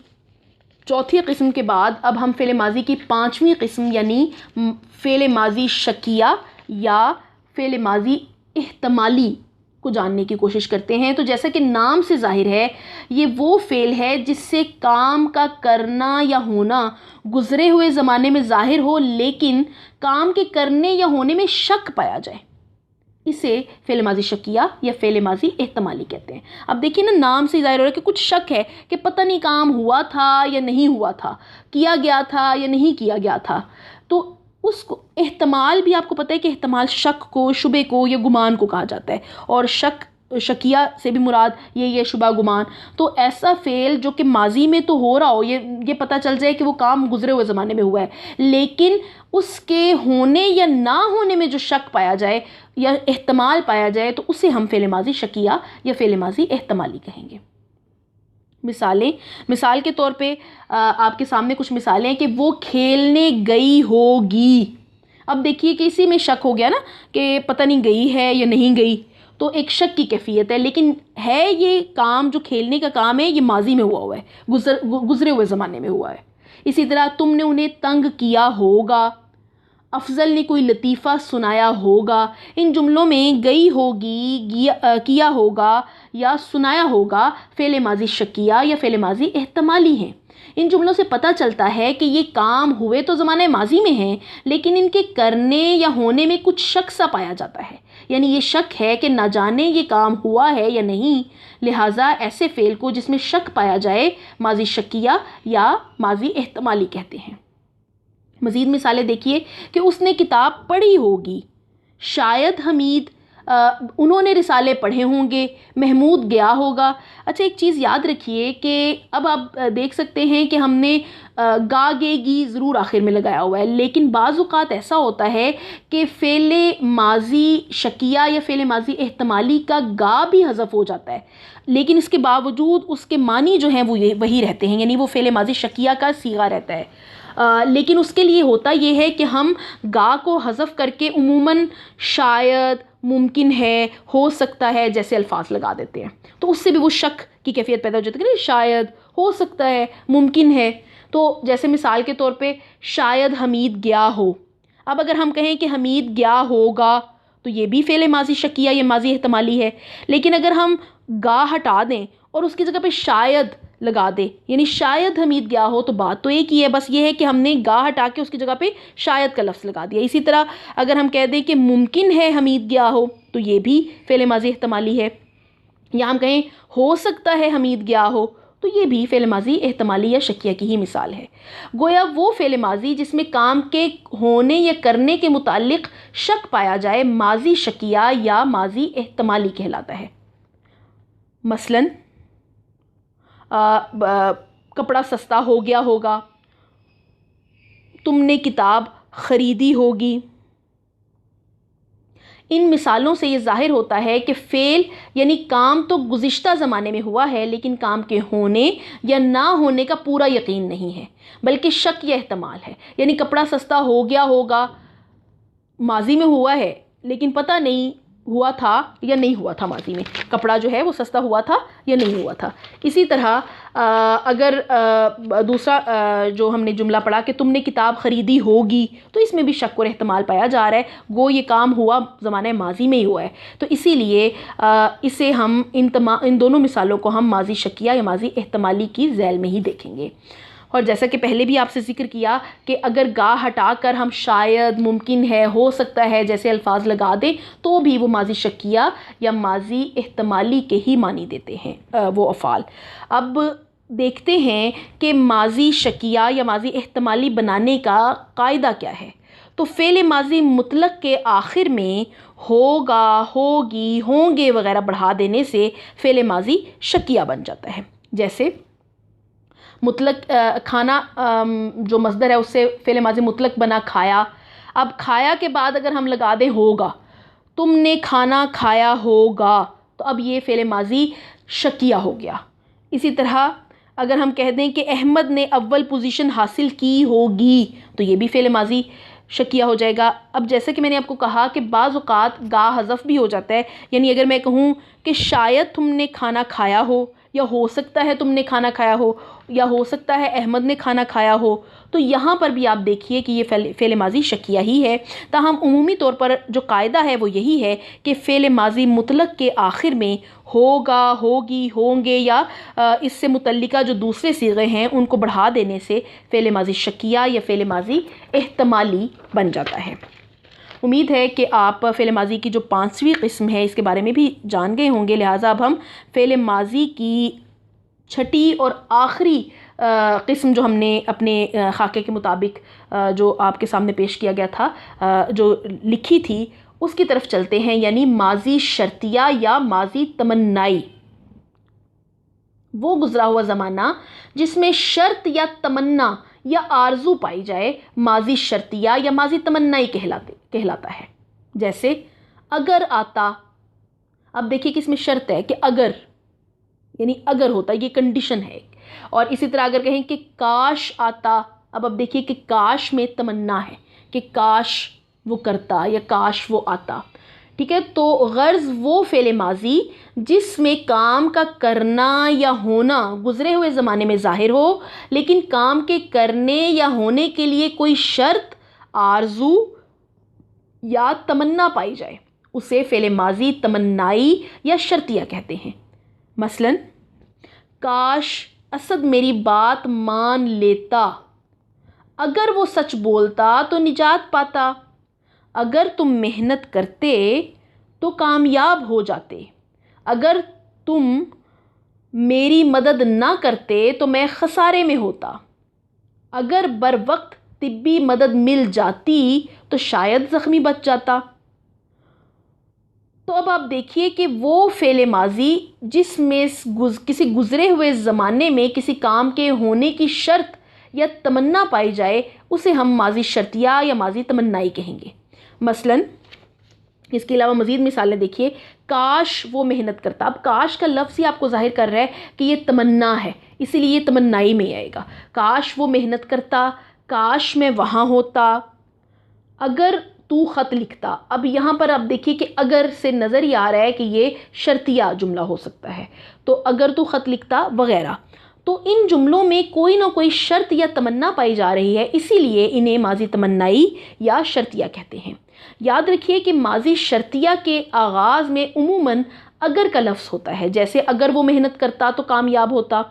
[SPEAKER 1] चौथी किस्म के बाद अब हम फ़ेल माज़ी की पाँचवीं किस्म यानी फ़ेल माज़ी शकिया या फ़ेल माज़ी इह्तमाली को जानने की कोशिश करते हैं। तो जैसा कि नाम से जाहिर है, ये वो फ़ेल है जिससे काम का करना या होना गुज़रे हुए ज़माने में ज़ाहिर हो, लेकिन काम के करने या होने में शक पाया जाए। इसे फ़ेल माज़ी शकिया या फ़ेल माज़ी एहतमाली कहते हैं। अब देखिए ना, नाम से ज़ाहिर हो रहा है कि कुछ शक है कि पता नहीं काम हुआ था या नहीं हुआ था, किया गया था या नहीं किया गया था। तो उसको एहतमाल भी, आपको पता है कि एहतमाल शक को, शुबे को या गुमान को कहा जाता है, और शकिया से भी मुराद ये शुबा गुमान। तो ऐसा फ़ेल जो कि माजी में तो हो रहा हो, ये पता चल जाए कि वो काम गुजरे हुए ज़माने में हुआ है, लेकिन उसके होने या ना होने में जो शक पाया जाए या एहतमाल पाया जाए, तो उसे हम फ़ेल माजी शकिया या फ़ेल माजी एहतमाली कहेंगे। मिसाल के तौर पे आपके सामने कुछ मिसालें हैं कि वो खेलने गई होगी। अब देखिए कि इसी में शक हो गया ना कि पता नहीं गई है या नहीं गई, तो एक शक की कैफियत है, लेकिन है ये काम जो खेलने का काम है ये माजी में हुआ है, गुजरे हुए ज़माने में हुआ है। इसी तरह तुमने उन्हें तंग किया होगा, अफजल ने कोई लतीफ़ा सुनाया होगा। इन जुमलों में गई होगी, किया होगा या सुनाया होगा फ़ेल माज़ी शकिया या फ़ेल माज़ी एहतमाली हैं। इन जुमलों से पता चलता है कि ये काम हुए तो ज़माने माजी में हैं, लेकिन इनके करने या होने में कुछ शक सा पाया जाता है, यानी ये शक है कि ना जाने ये काम हुआ है या नहीं। लिहाजा ऐसे फ़ेल को जिसमें शक पाया जाए माज़ी शकिया या माज़ी एहतमाली कहते हैं। मज़ीद मिसालें देखिए कि उसने किताब पढ़ी होगी, शायद हमीद उन्होंने रिसाले पढ़े होंगे, महमूद गया होगा। अच्छा, एक चीज़ याद रखिए कि अब आप देख सकते हैं कि हमने गा गेगी ज़रूर आखिर में लगाया हुआ है, लेकिन बाज़ औक़ात ऐसा होता है कि फ़ेल माज़ी शकिया या फ़ेल माज़ी एहतमाली का गा भी हज़फ हो जाता है, लेकिन इसके बावजूद उसके मानी जो हैं वो वही रहते हैं, यानी वो फ़ेल माज़ी शकिया का सीगा रहता है। लेकिन उसके लिए होता ये है कि हम गा को हज़फ करके उमूमन शायद, मुमकिन है, हो सकता है जैसे अल्फाज लगा देते हैं, तो उससे भी वो शक की कैफियत पैदा हो जाती है कि शायद, हो सकता है, मुमकिन है। तो जैसे मिसाल के तौर पे शायद हमीद गया हो। अब अगर हम कहें कि हमीद गया होगा, तो ये भी फ़ेल माज़ी शकिया या माज़ी एहतमाली है, लेकिन अगर हम गा हटा दें और उसकी जगह पे शायद लगा दे, यानी शायद हमीद गया हो, तो बात तो एक ही है, बस ये है कि हमने गा हटा के उसकी जगह पे शायद का लफ्ज़ लगा दिया। इसी तरह अगर हम कह दें कि मुमकिन है हमीद गया हो, तो ये भी फ़ेल माज़ी एहतमाली है। या हम कहें हो सकता है हमीद गया हो, तो ये भी फ़ेल माज़ी एहतमाली या शकिया की ही मिसाल है। गोया वो फ़ेल माज़ी जिसमें काम के होने या करने के मुतालिक शक पाया जाए माज़ी शकिया या माज़ी एहतमाली कहलाता है। मसलन कपड़ा सस्ता हो गया होगा, तुमने किताब ख़रीदी होगी। इन मिसालों से ये ज़ाहिर होता है कि फ़ेल यानी काम तो गुज़िश्ता ज़माने में हुआ है, लेकिन काम के होने या ना होने का पूरा यकीन नहीं है, बल्कि शक या एहतमाल है। यानी कपड़ा सस्ता हो गया होगा, माजी में हुआ है, लेकिन पता नहीं हुआ था या नहीं हुआ था, माजी में कपड़ा जो है वो सस्ता हुआ था या नहीं हुआ था। इसी तरह अगर दूसरा जो हमने जुमला पढ़ा कि तुमने किताब ख़रीदी होगी, तो इसमें भी शक और एहतमाल पाया जा रहा है, गो ये काम हुआ ज़माने माजी में ही हुआ है। तो इसीलिए इसे हम इन दोनों मिसालों को हम माजी शकिया या माजी एहतमाली की झैल में ही देखेंगे। और जैसा कि पहले भी आपसे ज़िक्र किया कि अगर गा हटा कर हम शायद, मुमकिन है, हो सकता है जैसे अल्फाज लगा दें, तो भी वो माजी शकिया या माजी एहतमाली के ही मानी देते हैं वो अफ़ाल। अब देखते हैं कि माजी शकिया या माजी एहतमाली बनाने का कायदा क्या है। तो फ़ेल माजी मुतलक के आखिर में होगा, होगी, होंगे वगैरह बढ़ा देने से फ़ेल माजी शकिया बन जाता है। जैसे मुतलक खाना जो मस्दर है उससे फ़ेल माज़ी मुतलक बना खाया। अब खाया के बाद अगर हम लगा दें होगा, तुमने खाना खाया होगा, तो अब ये फ़ेल माज़ी शकिया हो गया। इसी तरह अगर हम कह दें कि अहमद ने अव्वल पोजीशन हासिल की होगी, तो ये भी फ़ेल माज़ी शकिया हो जाएगा। अब जैसे कि मैंने आपको कहा कि बाज़ औक़ात गा हज़फ भी हो जाता है, यानी अगर मैं कहूँ कि शायद तुमने खाना खाया हो, या हो सकता है तुमने खाना खाया हो, या हो सकता है अहमद ने खाना खाया हो। तो यहाँ पर भी आप देखिए कि ये फ़ेल माज़ी शकिया ही है। ताहम उमूमी तौर पर जो कायदा है वो यही है कि फ़ेल माज़ी मुतलक के आखिर में होगा, होगी, होंगे या इससे मुतल्लिका जो दूसरे सीगे हैं उनको बढ़ा देने से फ़ेल माज़ी शकिया या फ़ेल माज़ी एहतमाली बन जाता है। उम्मीद है कि आप फ़ेल माज़ी की जो 5वीं किस्म है इसके बारे में भी जान गए होंगे। लिहाजा अब हम फ़ेल माज़ी की छठी और आखिरी किस्म जो हमने अपने खाके के मुताबिक जो आपके सामने पेश किया गया था, जो लिखी थी, उसकी तरफ चलते हैं, यानी माज़ी शर्तिया या माज़ी तमन्नाई। वो गुज़रा हुआ ज़माना जिसमें शर्त या तमन्ना या आरजू पाई जाए माज़ी शर्तिया या माज़ी तमन्नाई कहलाता है। जैसे अगर आता, अब देखिए कि इसमें शर्त है कि अगर, यानी अगर होता, ये कंडीशन है। और इसी तरह अगर कहें कि काश आता, अब देखिए कि काश में तमन्ना है कि काश वो करता या काश वो आता। ठीक है, तो गर्ज़ वो फ़ेल माज़ी जिसमें काम का करना या होना गुज़रे हुए ज़माने में ज़ाहिर हो, लेकिन काम के करने या होने के लिए कोई शर्त, आरजू या तमन्ना पाई जाए, उसे फ़ेल माज़ी तमन्नाई या शर्तिया कहते हैं। मसलन, काश असद मेरी बात मान लेता, अगर वो सच बोलता तो निजात पाता, अगर तुम मेहनत करते तो कामयाब हो जाते, अगर तुम मेरी मदद ना करते तो मैं खसारे में होता, अगर बर वक्त तिब्बी मदद मिल जाती तो शायद ज़ख्मी बच जाता। तो अब आप देखिए कि वो फ़ेल माज़ी जिसमें किसी गुज़रे हुए ज़माने में किसी काम के होने की शर्त या तमन्ना पाई जाए, उसे हम माज़ी शर्तिया या माज़ी तमन्नाई कहेंगे। मसलन, इसके अलावा मज़ीद मिसालें देखिए, काश वो मेहनत करता। अब काश का लफ्ज़ ही आपको ज़ाहिर कर रहा है कि ये तमन्ना है, इसीलिए ये तमन्नाई में आएगा। काश वो मेहनत करता, काश मैं वहाँ होता, अगर तू ख़त लिखता। अब यहाँ पर आप देखिए कि अगर से नज़र ही आ रहा है कि ये शर्तिया जुमला हो सकता है, तो अगर तू ख़त लिखता वग़ैरह। तो इन जुमलों में कोई ना कोई शर्त या तमन्ना पाई जा रही है, इसीलिए इन्हें माज़ी तमन्नाई या शर्तिया कहते हैं। याद रखिए कि माज़ी शर्तिया के आगाज़ में उमूमन अगर का लफ्ज़ होता है, जैसे अगर वो मेहनत करता तो कामयाब होता।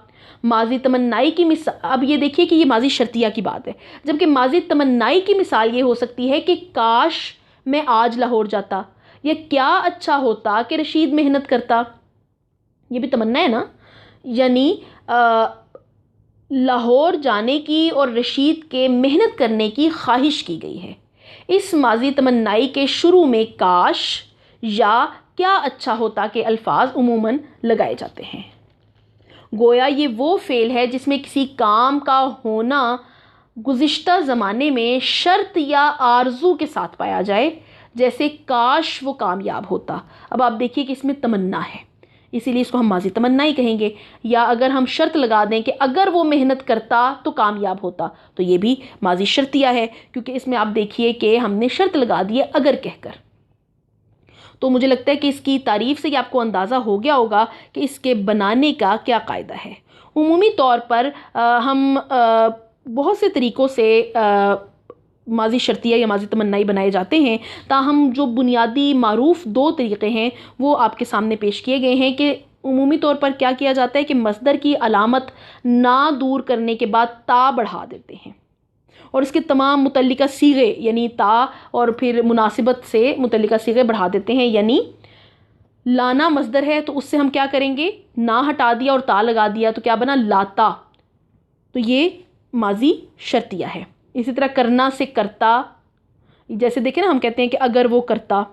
[SPEAKER 1] माज़ी तमन्नाई की मिसाल, अब ये देखिए कि ये माज़ी शर्तिया की बात है, जबकि माज़ी तमन्नाई की मिसाल ये हो सकती है कि काश मैं आज लाहौर जाता, या क्या अच्छा होता कि रशीद मेहनत करता। ये भी तमन्ना है ना, यानी लाहौर जाने की और रशीद के मेहनत करने की ख्वाहिश की गई है। इस माज़ी तमन्नाई के शुरू में काश या क्या अच्छा होता के अल्फाज उमूमन लगाए जाते हैं। गोया ये वो फ़ेल है जिसमें किसी काम का होना गुज़िश्ता ज़माने में शर्त या आरजू के साथ पाया जाए, जैसे काश वो कामयाब होता। अब आप देखिए कि इसमें तमन्ना है, इसीलिए इसको हम माज़ी तमन्ना ही कहेंगे। या अगर हम शर्त लगा दें कि अगर वो मेहनत करता तो कामयाब होता, तो ये भी माज़ी शर्तिया है, क्योंकि इसमें आप देखिए कि हमने शर्त लगा दी है अगर कहकर। तो मुझे लगता है कि इसकी तारीफ़ से ही आपको अंदाज़ा हो गया होगा कि इसके बनाने का क्या कायदा है। उमूमी तौर पर हम बहुत से तरीक़ों से माज़ी शर्तिया या माज़ी तमन्नाई बनाए जाते हैं। ताहम जो बुनियादी मारूफ़ 2 तरीक़े हैं वो आपके सामने पेश किए गए हैं कि उमूमी तौर पर क्या किया जाता है कि मस्दर की अलामत ना दूर करने के बाद ता बढ़ा देते हैं, और इसके तमाम मुतल्लिका सीगे यानी ता और फिर मुनासिबत से मुतल्लिका सीगे बढ़ा देते हैं। यानी लाना मस्दर है तो उससे हम क्या करेंगे, ना हटा दिया और ता लगा दिया तो क्या बना, लाता। तो ये माज़ी शर्तिया है। इसी तरह करना से करता, जैसे देखें ना, हम कहते हैं कि अगर वो करता।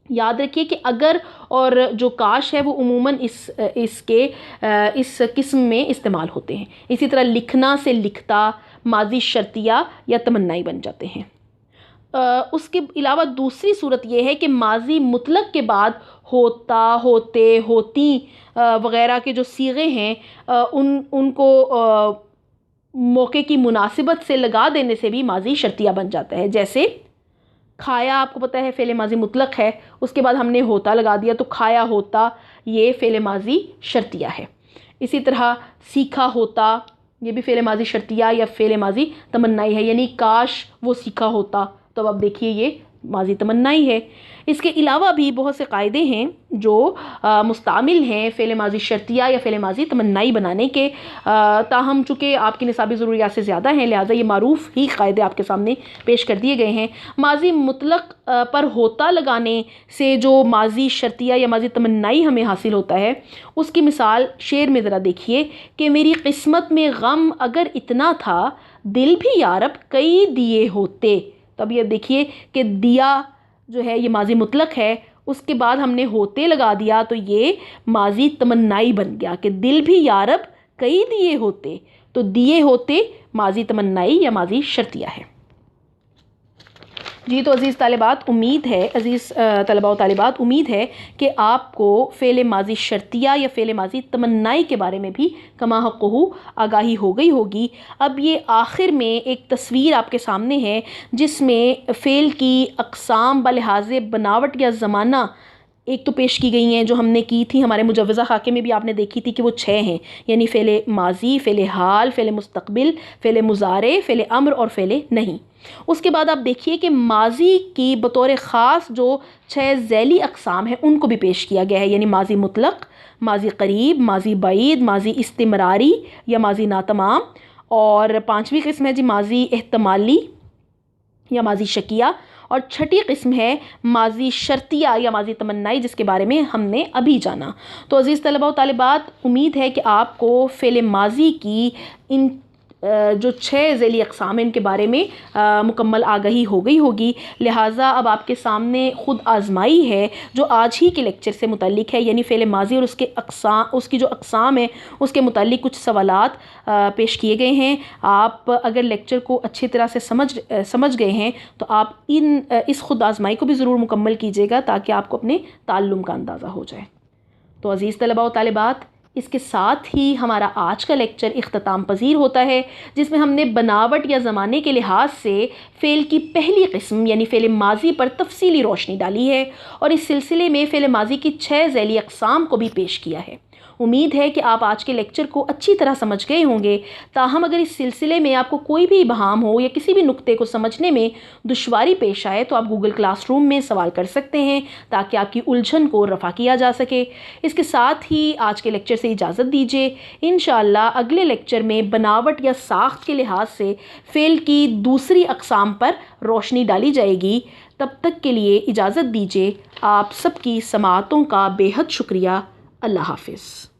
[SPEAKER 1] याद रखिए कि अगर और जो काश है वो उमूमन इस किस्म में इस्तेमाल होते हैं। इसी तरह लिखना से लिखता माज़ी शर्तिया या तमन्नाई बन जाते हैं। उसके अलावा दूसरी सूरत यह है कि माज़ी मुतलक के बाद होता, होते, होती वग़ैरह के जो सीगे हैं उनको मौके की मुनासिबत से लगा देने से भी माज़ी शर्तिया बन जाता है। जैसे खाया, आपको पता है फ़ेल माज़ी मुतलक है, उसके बाद हमने होता लगा दिया तो खाया होता, ये फ़ेल माज़ी शर्तिया है। इसी तरह सीखा होता, ये भी फ़ेल माजी शर्तिया या फ़ेल माजी तमन्नाई है, यानी काश वो सीखा होता। तो अब देखिए ये माजी तमन्नाई है। इसके अलावा भी बहुत से क़ायदे हैं जो मुस्तामिल हैं फ़ेल माजी शर्तिया या फ़ेल माजी तमन्नाई बनाने के। ताहम चूँकि आपकी निसाबी ज़रूरियात से ज़्यादा हैं, लिहाजा ये मारूफ़ ही क़ायदे आपके सामने पेश कर दिए गए हैं। माजी मुतलक पर होता लगाने से जो माजी शर्तिया या माजी तमन्नाई हमें हासिल होता है, उसकी मिसाल शेर में ज़रा देखिए कि मेरी किस्मत में गम अगर इतना था, दिल भी यारब कई दिए होते। तब ये देखिए कि दिया जो है ये माजी मुतलक है, उसके बाद हमने होते लगा दिया तो ये माजी तमन्नाई बन गया कि दिल भी यारब कई दिए होते। तो दिए होते माजी तमन्नाई या माजी शर्तिया है। जी तो अज़ीज़ तालिबात उम्मीद है, अज़ीज़ तलबा व तालिबात उम्मीद है कि आपको फ़ेल माजी शर्तिया या फ़ेल माजी तमन्नाई के बारे में भी कमा हक़्क़ुहू आगाही हो गई होगी। अब ये आखिर में एक तस्वीर आपके सामने है जिसमें फ़ेल की अक़साम बलिहाज़े बनावट या ज़माना एक तो पेश की गई हैं जो हमने की थी, हमारे मुजव्वज़ा खाके में भी आपने देखी थी कि वो 6 हैं, यानी फ़ेल माजी, फ़ेल हाल, फ़ेल मुस्तक़बिल, फ़ेल मुज़ारे, फ़ेल अम्र और फ़ेल नहीं। उसके बाद आप देखिए कि माजी की बतौर ख़ास जो 6 ज़ैली अक़साम हैं उनको भी पेश किया गया है, यानी माजी मुतलक, माजी करीब, माजी बईद, माजी इस्तिमरारी या माजी नातमाम, और 5वीं किस्म है जी माजी एहतमाली या माजी शकिया, और 6ठी किस्म है माजी शर्तिया या माजी तमन्नाई, जिसके बारे में हमने अभी जाना। तो अज़ीज़ तलबा व तालिबात उम्मीद है कि आपको फ़ेल माजी की इन जो 6 ज़ैली अक़साम हैं इनके बारे में मुकम्मल आगाही हो गई होगी। लिहाजा अब आपके सामने ख़ुद आज़माई है जो आज ही के लेक्चर से मुतल्लिक़ है, यानी फ़ेल माजी और उसके अक़साम, उसकी जो अक़साम है उसके मुतल्लिक़ कुछ सवालात पेश किए गए हैं। आप अगर लेक्चर को अच्छी तरह से समझ गए हैं तो आप इस ख़ुद आज़माई को भी ज़रूर मुकम्मल कीजिएगा ताकि आपको अपने ताल्लुम का अंदाज़ा हो जाए। तो अज़ीज़ तलबा व तालिबात इसके साथ ही हमारा आज का लेक्चर इख्तिताम पजीर होता है, जिसमें हमने बनावट या ज़माने के लिहाज से फ़ेल की पहली किस्म यानी फ़ेल माजी पर तफसीली रोशनी डाली है और इस सिलसिले में फ़ेल माजी की 6 ज़ैली अक़साम को भी पेश किया है। उम्मीद है कि आप आज के लेक्चर को अच्छी तरह समझ गए होंगे। ताहम अगर इस सिलसिले में आपको कोई भी इबहाम हो या किसी भी नुक्ते को समझने में दुश्वारी पेश आए तो आप गूगल क्लासरूम में सवाल कर सकते हैं ताकि आपकी उलझन को रफ़ा किया जा सके। इसके साथ ही आज के लेक्चर से इजाज़त दीजिए। इंशाअल्लाह अगले लेक्चर में बनावट या साख्त के लिहाज से फ़ेल की दूसरी अक़साम पर रोशनी डाली जाएगी। तब तक के लिए इजाज़त दीजिए। आप सबकी समाअतों का बेहद शुक्रिया। अल्लाह हाफ़िज़।